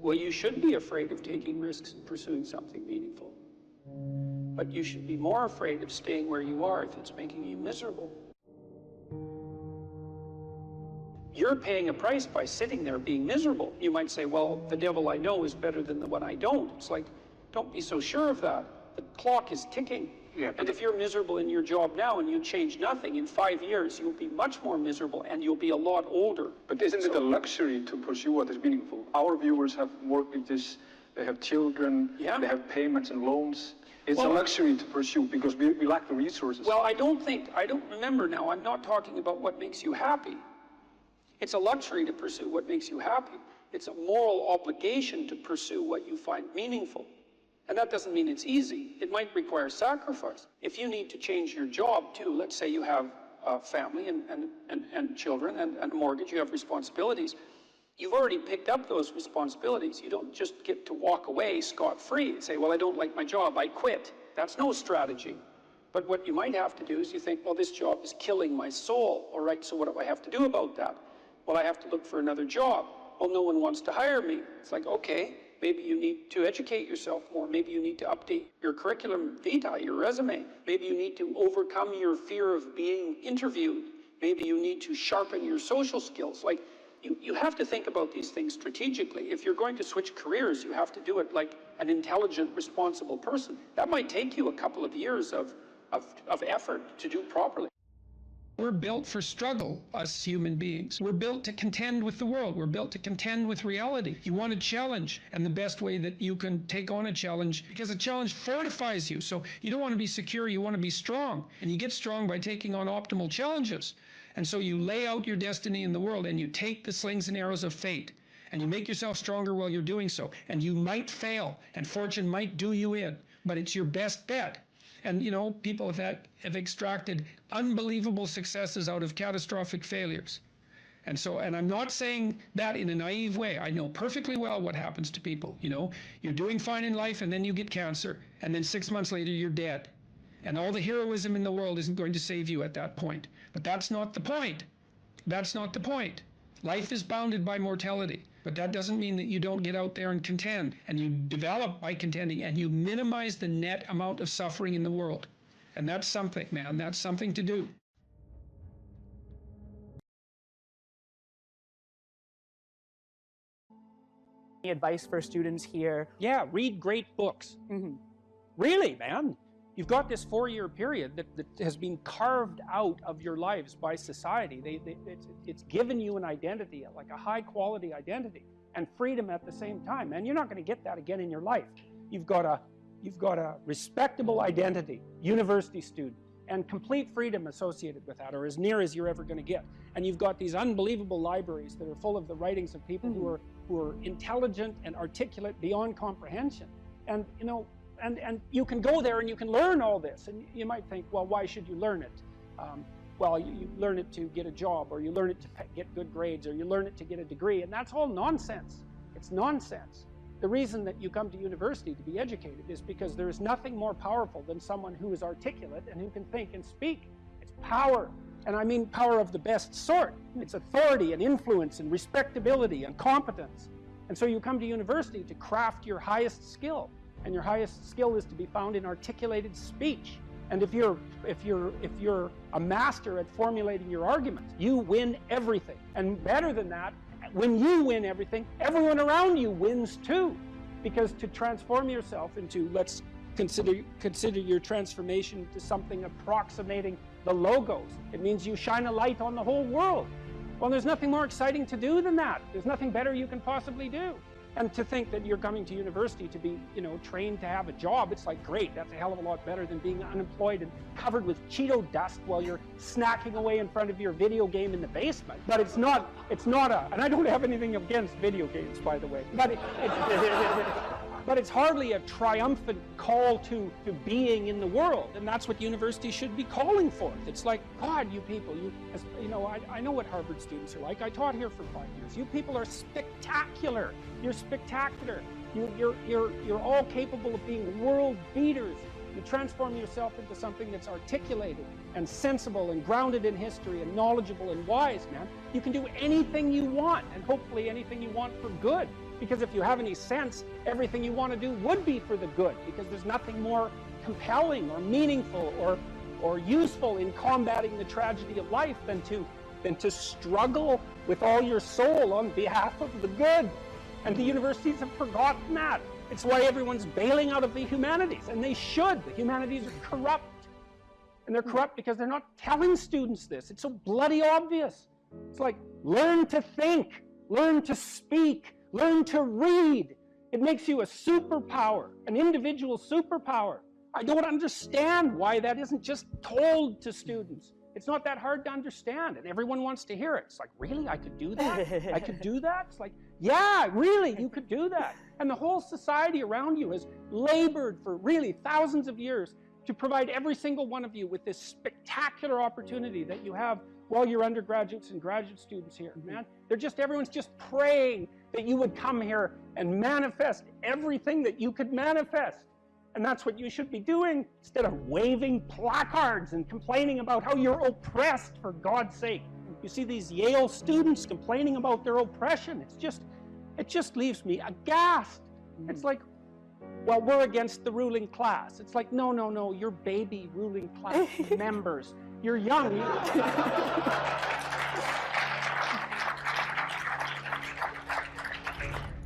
well, you should be afraid of taking risks and pursuing something meaningful. But you should be more afraid of staying where you are if it's making you miserable. You're paying a price by sitting there being miserable. You might say, well, the devil I know is better than the one I don't. It's like, don't be so sure of that. The clock is ticking. Yeah, and if you're miserable in your job now and you change nothing, in 5 years you'll be much more miserable and you'll be a lot older. But isn't it a luxury to pursue what is meaningful? Our viewers have mortgages, they have children, yeah, they have payments and loans. It's a luxury to pursue because we lack the resources. Well, I don't remember now, I'm not talking about what makes you happy. It's a luxury to pursue what makes you happy. It's a moral obligation to pursue what you find meaningful. And that doesn't mean it's easy. It might require sacrifice. If you need to change your job too, let's say you have a family and children and a mortgage, you have responsibilities, you've already picked up those responsibilities. You don't just get to walk away scot-free and say, well, I don't like my job, I quit. That's no strategy. But what you might have to do is you think, well, this job is killing my soul. All right, so what do I have to do about that? Well, I have to look for another job. Well, no one wants to hire me. It's like, okay, maybe you need to educate yourself more. Maybe you need to update your curriculum vitae, your resume. Maybe you need to overcome your fear of being interviewed. Maybe you need to sharpen your social skills. Like, you have to think about these things strategically. If you're going to switch careers, you have to do it like an intelligent, responsible person. That might take you a couple of years of effort to do properly. We're built for struggle, us human beings. We're built to contend with the world. We're built to contend with reality. You want a challenge, and the best way that you can take on a challenge, because a challenge fortifies you. So you don't want to be secure, you want to be strong. And you get strong by taking on optimal challenges. And so you lay out your destiny in the world, and you take the slings and arrows of fate, and you make yourself stronger while you're doing so. And you might fail, and fortune might do you in, but it's your best bet. And, you know, people have extracted unbelievable successes out of catastrophic failures. And so, and I'm not saying that in a naive way. I know perfectly well what happens to people. You know, you're doing fine in life, and then you get cancer, and then 6 months later you're dead. And all the heroism in the world isn't going to save you at that point. But that's not the point. That's not the point. Life is bounded by mortality. But that doesn't mean that you don't get out there and contend. And you develop by contending, and you minimize the net amount of suffering in the world. And that's something, man. That's something to do. Any advice for students here? Yeah, read great books. Mm-hmm. Really, man. You've got this 4-year period that has been carved out of your lives by society. It's given you an identity, like a high-quality identity, and freedom at the same time. And you're not going to get that again in your life. You've got a respectable identity, university student, and complete freedom associated with that, or as near as you're ever going to get. And you've got these unbelievable libraries that are full of the writings of people who are intelligent and articulate beyond comprehension. And you know. And you can go there and you can learn all this. And you might think, well, why should you learn it? Well, you learn it to get a job, or you learn it to get good grades, or you learn it to get a degree. And that's all nonsense. It's nonsense. The reason that you come to university to be educated is because there is nothing more powerful than someone who is articulate and who can think and speak. It's power. And I mean power of the best sort. It's authority and influence and respectability and competence. And so you come to university to craft your highest skill. And your highest skill is to be found in articulated speech. And if you're a master at formulating your arguments, you win everything. And better than that, when you win everything, everyone around you wins too. Because to transform yourself into, let's consider your transformation to something approximating the logos. It means you shine a light on the whole world. Well, there's nothing more exciting to do than that. There's nothing better you can possibly do. And to think that you're coming to university to be, you know, trained to have a job, it's like, great, that's a hell of a lot better than being unemployed and covered with Cheeto dust while you're snacking away in front of your video game in the basement. But it's not and I don't have anything against video games, by the way, but it's hardly a triumphant call to being in the world, and that's what university should be calling forth. It's like, God, you people, you know, I know what Harvard students are like. I taught here for 5 years. You people are spectacular. You're spectacular. You're all capable of being world beaters. You transform yourself into something that's articulated and sensible and grounded in history and knowledgeable and wise, man. You can do anything you want, and hopefully anything you want for good. Because if you have any sense, everything you want to do would be for the good, because there's nothing more compelling or meaningful or useful in combating the tragedy of life than to struggle with all your soul on behalf of the good. And the universities have forgotten that. It's why everyone's bailing out of the humanities, and they should. The humanities are corrupt. And they're corrupt because they're not telling students this. It's so bloody obvious. It's like, learn to think, learn to speak, learn to read. It makes you a superpower, an individual superpower. I don't understand why that isn't just told to students. It's not that hard to understand, and everyone wants to hear it. It's like, really? I could do that? I could do that? It's like, Yeah, really, you could do that. And the whole society around you has labored for really thousands of years to provide every single one of you with this spectacular opportunity that you have while you're undergraduates and graduate students here, man. Everyone's just praying that you would come here and manifest everything that you could manifest. And that's what you should be doing instead of waving placards and complaining about how you're oppressed, for God's sake. You see these Yale students complaining about their oppression. It just leaves me aghast. It's like, well, we're against the ruling class. It's like, no, you're baby ruling class members. You're young.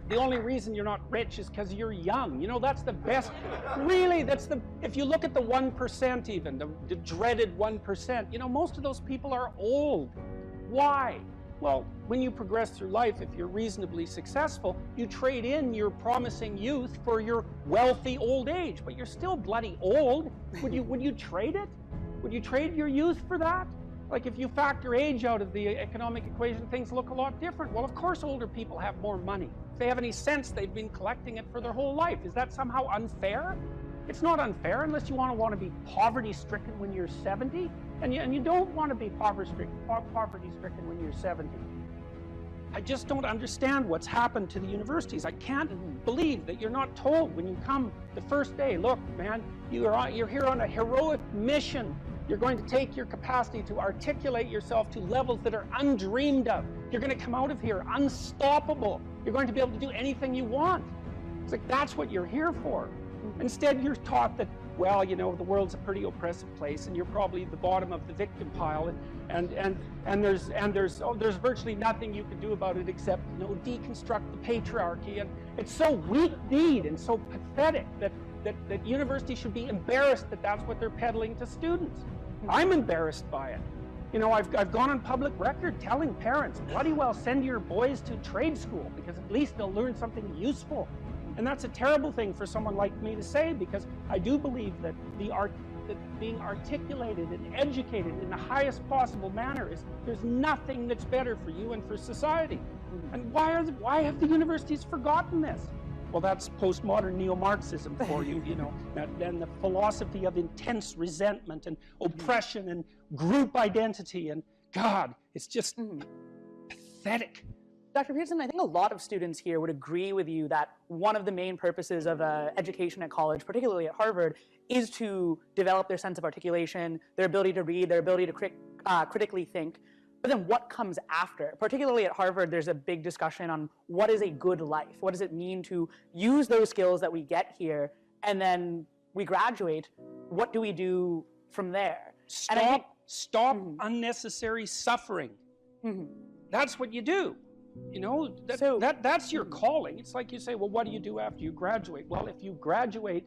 The only reason you're not rich is because you're young. You know, that's the best. Really, if you look at the 1% even, the dreaded 1%, you know, most of those people are old. Why? Well, when you progress through life, if you're reasonably successful, you trade in your promising youth for your wealthy old age, but you're still bloody old. Would you trade it? Would you trade your youth for that? Like, if you factor age out of the economic equation, things look a lot different. Well, of course older people have more money. If they have any sense, they've been collecting it for their whole life. Is that somehow unfair? It's not unfair unless you want to be poverty-stricken when you're 70, and you don't want to be poverty-stricken when you're 70. I just don't understand what's happened to the universities. I can't believe that you're not told when you come the first day, look, man, you're here on a heroic mission. You're going to take your capacity to articulate yourself to levels that are undreamed of. You're going to come out of here unstoppable. You're going to be able to do anything you want. It's like, that's what you're here for. Instead, you're taught that, well, you know, the world's a pretty oppressive place, and you're probably at the bottom of the victim pile, and there's virtually nothing you can do about it except, you know, deconstruct the patriarchy. And it's so weak-kneed and so pathetic that universities should be embarrassed that that's what they're peddling to students. I'm embarrassed by it. You know, I've gone on public record telling parents, bloody well send your boys to trade school, because at least they'll learn something useful. And that's a terrible thing for someone like me to say, because I do believe that being articulated and educated in the highest possible manner there's nothing that's better for you and for society. And why have the universities forgotten this? Well, that's postmodern neo-Marxism for you, you know, and the philosophy of intense resentment and oppression and group identity, and God, it's just pathetic. Dr. Peterson, I think a lot of students here would agree with you that one of the main purposes of education at college, particularly at Harvard, is to develop their sense of articulation, their ability to read, their ability to critically think. But then what comes after? Particularly at Harvard, there's a big discussion on what is a good life? What does it mean to use those skills that we get here, and then we graduate? What do we do from there? Stop unnecessary suffering. That's what you do. You know, that's your calling. It's like you say, well, what do you do after you graduate? Well, if you graduate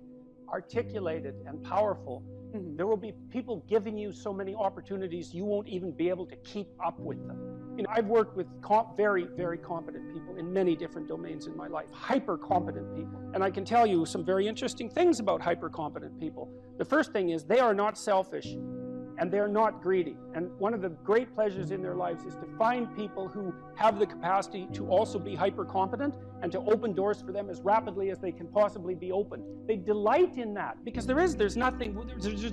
articulated and powerful, there will be people giving you so many opportunities you won't even be able to keep up with them. You know, I've worked with very, very competent people in many different domains in my life, hyper-competent people. And I can tell you some very interesting things about hyper-competent people. The first thing is they are not selfish, and they're not greedy. And one of the great pleasures in their lives is to find people who have the capacity to also be hyper-competent and to open doors for them as rapidly as they can possibly be opened. They delight in that, because there's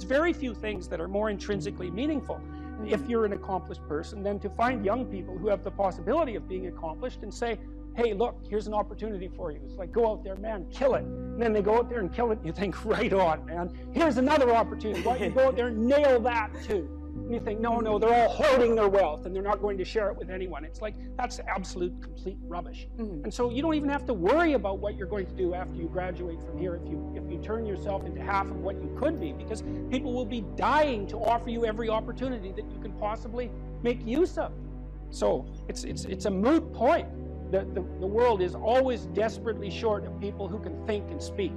very few things that are more intrinsically meaningful if you're an accomplished person than to find young people who have the possibility of being accomplished and say, hey, look, here's an opportunity for you. It's like, go out there, man, kill it. And then they go out there and kill it, and you think, right on, man. Here's another opportunity. Why don't you go out there and nail that too? And you think, no, they're all hoarding their wealth, and they're not going to share it with anyone. It's like, that's absolute, complete rubbish. And so you don't even have to worry about what you're going to do after you graduate from here if you turn yourself into half of what you could be, because people will be dying to offer you every opportunity that you can possibly make use of. So it's a moot point. The world is always desperately short of people who can think and speak.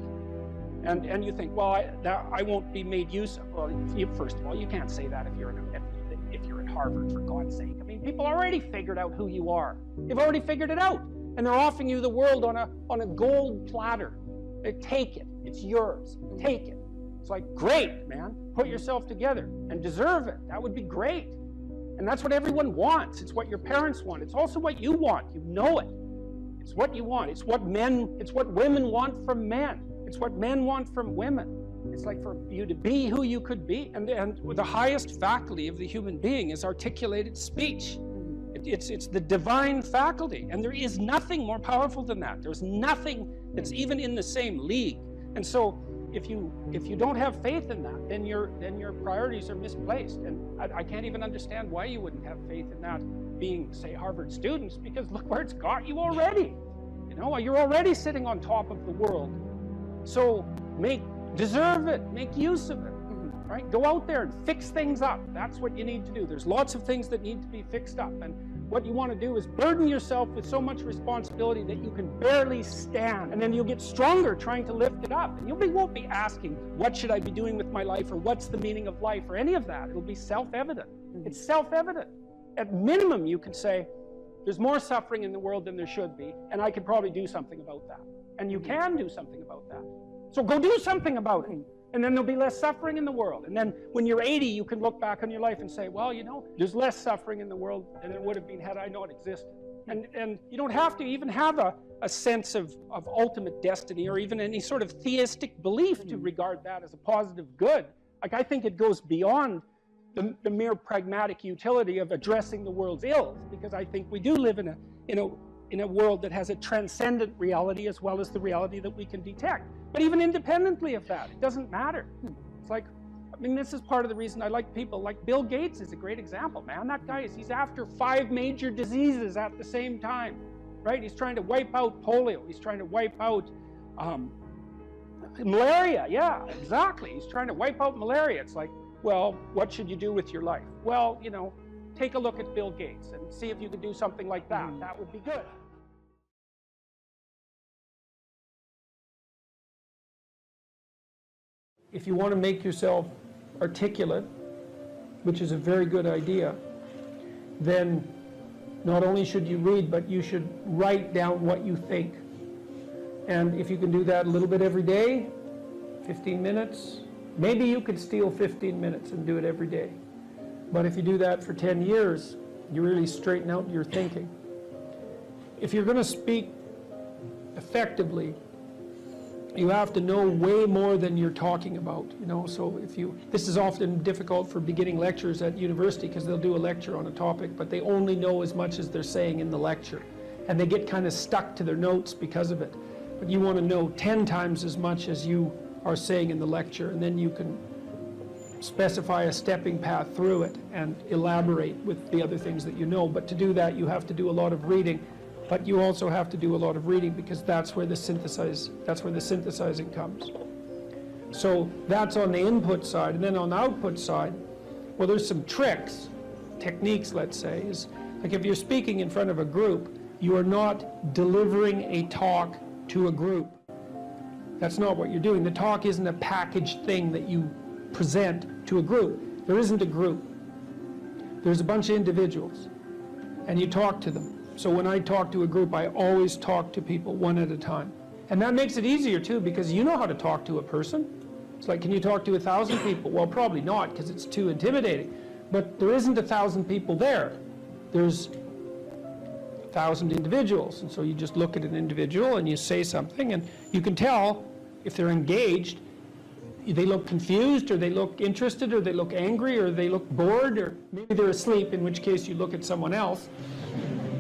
And you think, well, I won't be made use of. Well, first of all, you can't say that if you're at Harvard, for God's sake. I mean, people already figured out who you are. They've already figured it out. And they're offering you the world on a gold platter. Take it. It's yours. Take it. It's like, great, man. Put yourself together and deserve it. That would be great. And that's what everyone wants. It's what your parents want. It's also what you want. You know it. It's what you want. It's what women want from men. It's what men want from women. It's like for you to be who you could be. And the highest faculty of the human being is articulated speech. It's the divine faculty. And there is nothing more powerful than that. There's nothing that's even in the same league. And so if you don't have faith in that, then your priorities are misplaced. And I can't even understand why you wouldn't have faith in that being, say, Harvard students, because look where it's got you already. You know, you're already sitting on top of the world. So deserve it, make use of it, right? Go out there and fix things up. That's what you need to do. There's lots of things that need to be fixed up. And what you want to do is burden yourself with so much responsibility that you can barely stand. And then you'll get stronger trying to lift it up. And you won't be asking, what should I be doing with my life? Or what's the meaning of life? Or any of that. It'll be self-evident. It's self-evident. At minimum, you can say, there's more suffering in the world than there should be, and I could probably do something about that. And you can do something about that. So go do something about it. And then there'll be less suffering in the world. And then when you're 80, you can look back on your life and say, well, you know, there's less suffering in the world than there would have been had I not existed. And you don't have to even have a sense of ultimate destiny or even any sort of theistic belief to regard that as a positive good. Like, I think it goes beyond the mere pragmatic utility of addressing the world's ills, because I think we do live in a world that has a transcendent reality as well as the reality that we can detect. But even independently of that, it doesn't matter. It's like, I mean, this is part of the reason I like people like Bill Gates is a great example, man. That guy he's after 5 major diseases at the same time, right? He's trying to wipe out polio. He's trying to wipe out malaria. Yeah, exactly. He's trying to wipe out malaria. It's like, well, what should you do with your life? Well, you know, take a look at Bill Gates and see if you could do something like that. That would be good. If you want to make yourself articulate, which is a very good idea, then not only should you read, but you should write down what you think. And if you can do that a little bit every day, 15 minutes, maybe you could steal 15 minutes and do it every day. But if you do that for 10 years, you really straighten out your thinking. If you're going to speak effectively, you have to know way more than you're talking about, you know. So this is often difficult for beginning lecturers at university, because they'll do a lecture on a topic, but they only know as much as they're saying in the lecture. And they get kind of stuck to their notes because of it. But you want to know 10 times as much as you are saying in the lecture, and then you can specify a stepping path through it and elaborate with the other things that you know. But to do that, you have to do a lot of reading. But you also have to do a lot of reading, because that's where the synthesizing comes. So that's on the input side. And then on the output side, well, there's some techniques, let's say, is like if you're speaking in front of a group, you are not delivering a talk to a group. That's not what you're doing. The talk isn't a packaged thing that you present to a group. There isn't a group. There's a bunch of individuals, and you talk to them. So when I talk to a group, I always talk to people one at a time. And that makes it easier too, because you know how to talk to a person. It's like, can you talk to 1,000 people? Well, probably not, because it's too intimidating. But there isn't 1,000 people there. There's 1,000 individuals. And so you just look at an individual and you say something, and you can tell if they're engaged. They look confused, or they look interested, or they look angry, or they look bored, or maybe they're asleep, in which case you look at someone else.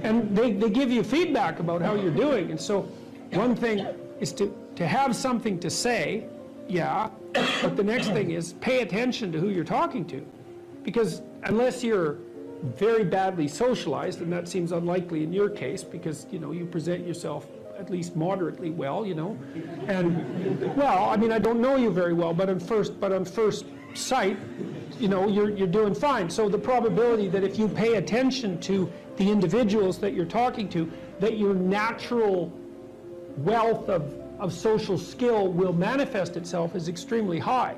And they give you feedback about how you're doing. And so one thing is to have something to say, yeah, but the next thing is pay attention to who you're talking to. Because unless you're very badly socialized, and that seems unlikely in your case, because, you know, you present yourself at least moderately well, you know. And, well, I mean, I don't know you very well, but on first sight, you know, you're doing fine. So the probability that if you pay attention to the individuals that you're talking to, that your natural wealth of social skill will manifest itself is extremely high.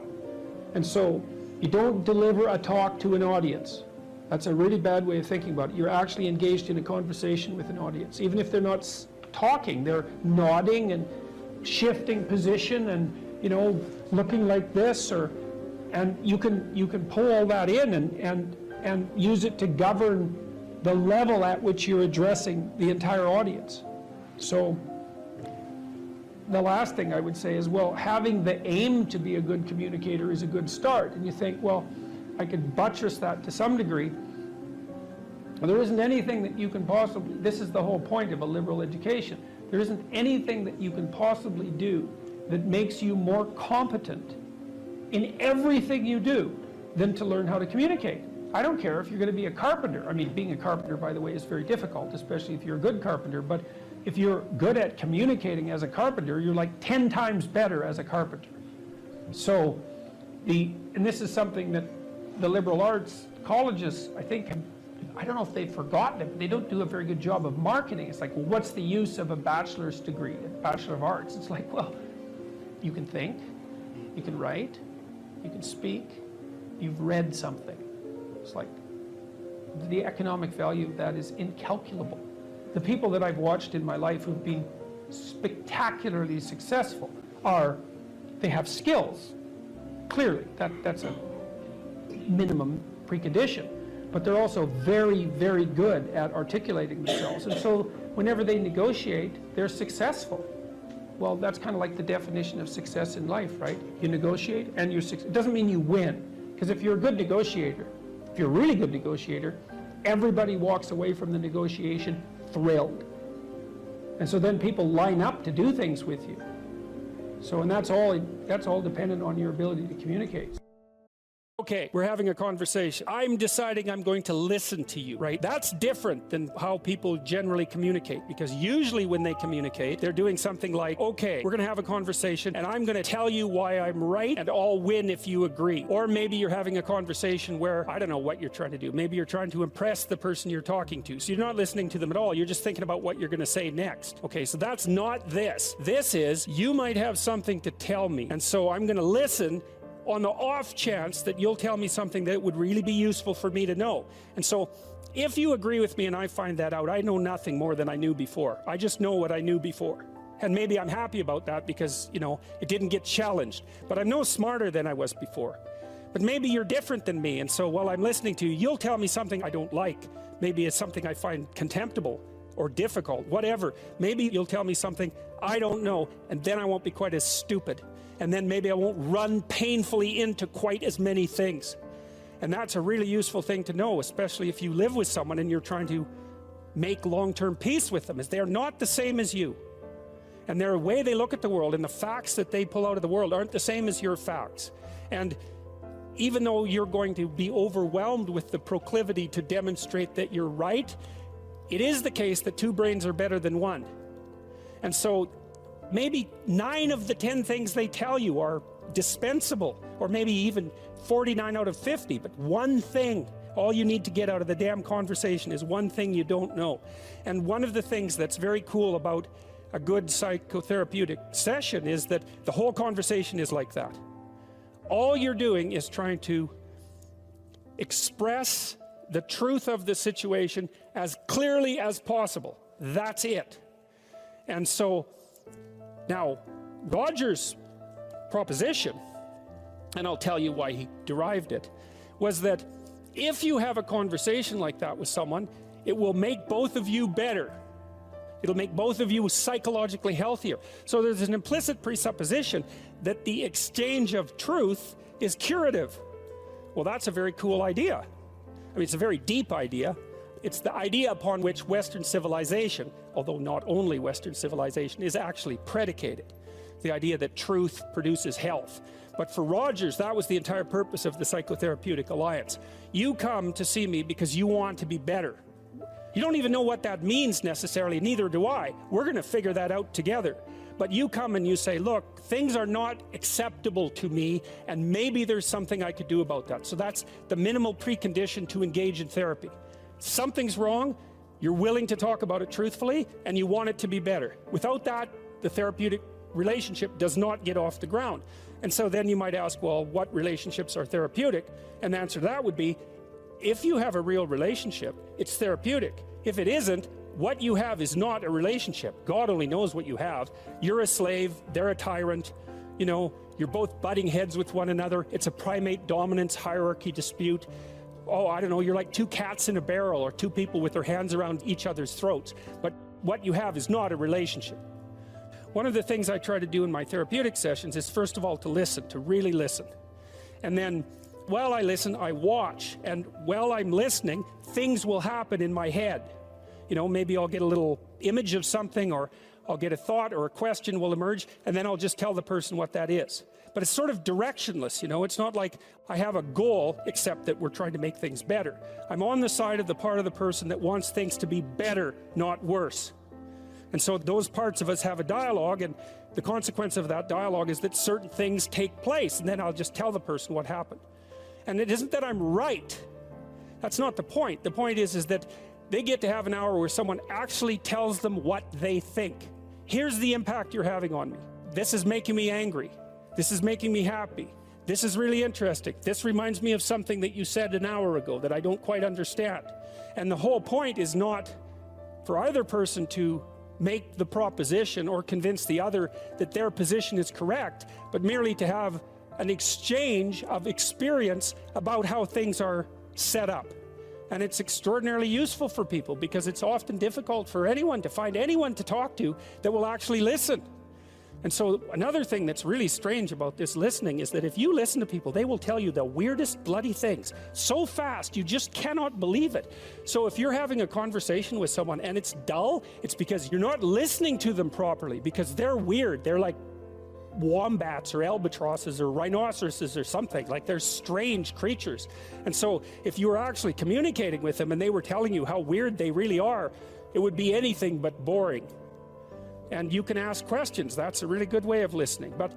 And so you don't deliver a talk to an audience. That's a really bad way of thinking about it. You're actually engaged in a conversation with an audience. Even if they're not talking, they're nodding and shifting position and, you know, looking like this, and you can pull all that in and use it to govern the level at which you're addressing the entire audience. So the last thing I would say is, well, having the aim to be a good communicator is a good start. And you think, well, I could buttress that to some degree. Well, there isn't anything that you can possibly, this is the whole point of a liberal education, there isn't anything that you can possibly do that makes you more competent in everything you do than to learn how to communicate. I don't care if you're going to be a carpenter. I mean, being a carpenter, by the way, is very difficult, especially if you're a good carpenter. But if you're good at communicating as a carpenter, you're like 10 times better as a carpenter. So, and this is something that the liberal arts colleges, I think, I don't know if they've forgotten it, but they don't do a very good job of marketing. It's like, well, what's the use of a bachelor's degree, a Bachelor of Arts? It's like, well, you can think, you can write, you can speak, you've read something. It's like, the economic value of that is incalculable. The people that I've watched in my life who've been spectacularly successful they have skills. Clearly, that's a minimum precondition. But they're also very, very good at articulating themselves. And so whenever they negotiate, they're successful. Well, that's kind of like the definition of success in life, right? You negotiate and it doesn't mean you win. Because if you're a good negotiator, if you're a really good negotiator, everybody walks away from the negotiation thrilled. And so then people line up to do things with you. So, and that's all dependent on your ability to communicate. Okay, we're having a conversation. I'm deciding I'm going to listen to you, right? That's different than how people generally communicate, because usually when they communicate, they're doing something like, okay, we're going to have a conversation and I'm going to tell you why I'm right and I'll win if you agree. Or maybe you're having a conversation where, I don't know what you're trying to do. Maybe you're trying to impress the person you're talking to. So you're not listening to them at all. You're just thinking about what you're going to say next. Okay, so that's not this. This is, you might have something to tell me. And so I'm going to listen on the off chance that you'll tell me something that would really be useful for me to know. And so if you agree with me and I find that out, I know nothing more than I knew before. I just know what I knew before. And maybe I'm happy about that because, you know, it didn't get challenged. But I'm no smarter than I was before. But maybe you're different than me, and so while I'm listening to you, you'll tell me something I don't like. Maybe it's something I find contemptible or difficult, whatever. Maybe you'll tell me something I don't know, and then I won't be quite as stupid. And then maybe I won't run painfully into quite as many things. And that's a really useful thing to know, especially if you live with someone and you're trying to make long-term peace with them, is they're not the same as you. And their way they look at the world and the facts that they pull out of the world aren't the same as your facts. And even though you're going to be overwhelmed with the proclivity to demonstrate that you're right, it is the case that two brains are better than one. And so maybe 9 of the 10 things they tell you are dispensable, or maybe even 49 out of 50, but one thing, all you need to get out of the damn conversation is one thing you don't know. And one of the things that's very cool about a good psychotherapeutic session is that the whole conversation is like that. All you're doing is trying to express the truth of the situation as clearly as possible. That's it. And so now, Roger's proposition, and I'll tell you why he derived it, was that if you have a conversation like that with someone, it will make both of you better. It'll make both of you psychologically healthier. So there's an implicit presupposition that the exchange of truth is curative. Well, that's a very cool idea. I mean, it's a very deep idea. It's the idea upon which Western civilization, although not only Western civilization, is actually predicated. The idea that truth produces health. But for Rogers, that was the entire purpose of the Psychotherapeutic Alliance. You come to see me because you want to be better. You don't even know what that means necessarily, neither do I. We're going to figure that out together. But you come and you say, look, things are not acceptable to me, and maybe there's something I could do about that. So that's the minimal precondition to engage in therapy. Something's wrong, you're willing to talk about it truthfully, and you want it to be better. Without that, the therapeutic relationship does not get off the ground. And so then you might ask, well, what relationships are therapeutic? And the answer to that would be, if you have a real relationship, it's therapeutic. If it isn't, what you have is not a relationship. God only knows what you have. You're a slave, they're a tyrant, you know, you're both butting heads with one another. It's a primate dominance hierarchy dispute. Oh, I don't know, you're like two cats in a barrel, or two people with their hands around each other's throats. But what you have is not a relationship. One of the things I try to do in my therapeutic sessions is, first of all, to listen, to really listen. And then while I listen, I watch. And while I'm listening, things will happen in my head. You know, maybe I'll get a little image of something, or I'll get a thought or a question will emerge, and then I'll just tell the person what that is. But it's sort of directionless, you know. It's not like I have a goal, except that we're trying to make things better. I'm on the side of the part of the person that wants things to be better, not worse. And so those parts of us have a dialogue, and the consequence of that dialogue is that certain things take place, and then I'll just tell the person what happened. And it isn't that I'm right. That's not the point. The point is that they get to have an hour where someone actually tells them what they think. Here's the impact you're having on me. This is making me angry. This is making me happy. This is really interesting. This reminds me of something that you said an hour ago that I don't quite understand. And the whole point is not for either person to make the proposition or convince the other that their position is correct, but merely to have an exchange of experience about how things are set up. And it's extraordinarily useful for people, because it's often difficult for anyone to find anyone to talk to that will actually listen. And so another thing that's really strange about this listening is that if you listen to people, they will tell you the weirdest bloody things so fast you just cannot believe it. So if you're having a conversation with someone and it's dull, it's because you're not listening to them properly, because they're weird. They're like wombats or albatrosses or rhinoceroses or something. Like, they're strange creatures. And so if you were actually communicating with them and they were telling you how weird they really are, it would be anything but boring. And you can ask questions. That's a really good way of listening. But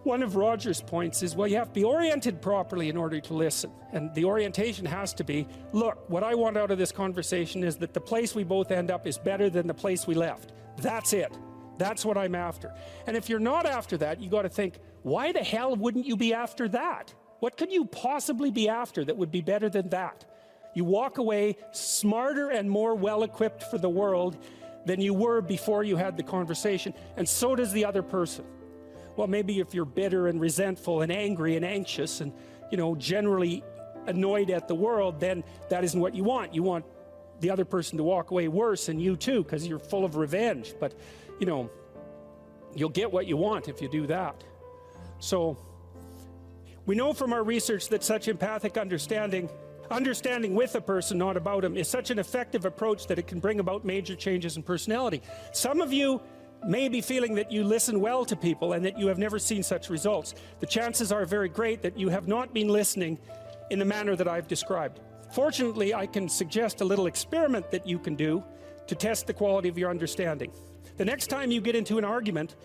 one of Roger's points is, well, you have to be oriented properly in order to listen. And the orientation has to be, look, what I want out of this conversation is that the place we both end up is better than the place we left. That's it. That's what I'm after. And if you're not after that, you got to think, why the hell wouldn't you be after that? What could you possibly be after that would be better than that? You walk away smarter and more well-equipped for the world than you were before you had the conversation, and so does the other person. Well, maybe if you're bitter and resentful and angry and anxious and, you know, generally annoyed at the world, then that isn't what you want. You want the other person to walk away worse, and you too, because you're full of revenge. But, you know, you'll get what you want if you do that. So we know from our research that such empathic understanding with a person, not about him, is such an effective approach that it can bring about major changes in personality. Some of you may be feeling that you listen well to people and that you have never seen such results. The chances are very great that you have not been listening in the manner that I've described. Fortunately, I can suggest a little experiment that you can do to test the quality of your understanding. The next time you get into an argument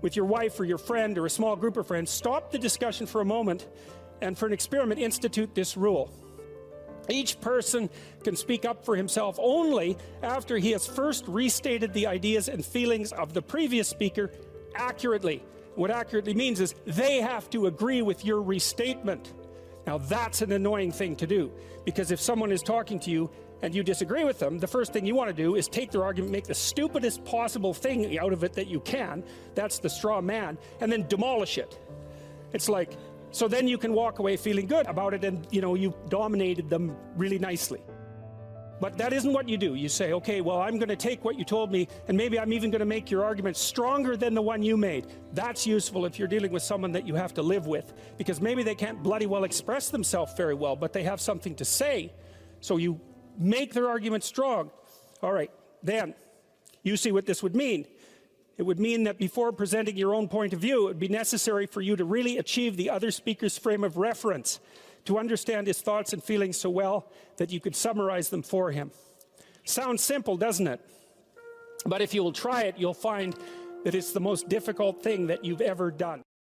with your wife or your friend or a small group of friends, stop the discussion for a moment and, for an experiment, institute this rule. Each person can speak up for himself only after he has first restated the ideas and feelings of the previous speaker accurately. What accurately means is they have to agree with your restatement. Now, that's an annoying thing to do, because if someone is talking to you and you disagree with them, the first thing you want to do is take their argument, make the stupidest possible thing out of it that you can. That's the straw man, and then demolish it. It's like, so then you can walk away feeling good about it, and, you know, you've dominated them really nicely. But that isn't what you do. You say, okay, well, I'm going to take what you told me, and maybe I'm even going to make your argument stronger than the one you made. That's useful if you're dealing with someone that you have to live with, because maybe they can't bloody well express themselves very well, but they have something to say. So you make their argument strong. All right, then you see what this would mean. It would mean that before presenting your own point of view, it would be necessary for you to really achieve the other speaker's frame of reference, to understand his thoughts and feelings so well that you could summarize them for him. Sounds simple, doesn't it? But if you will try it, you'll find that it's the most difficult thing that you've ever done.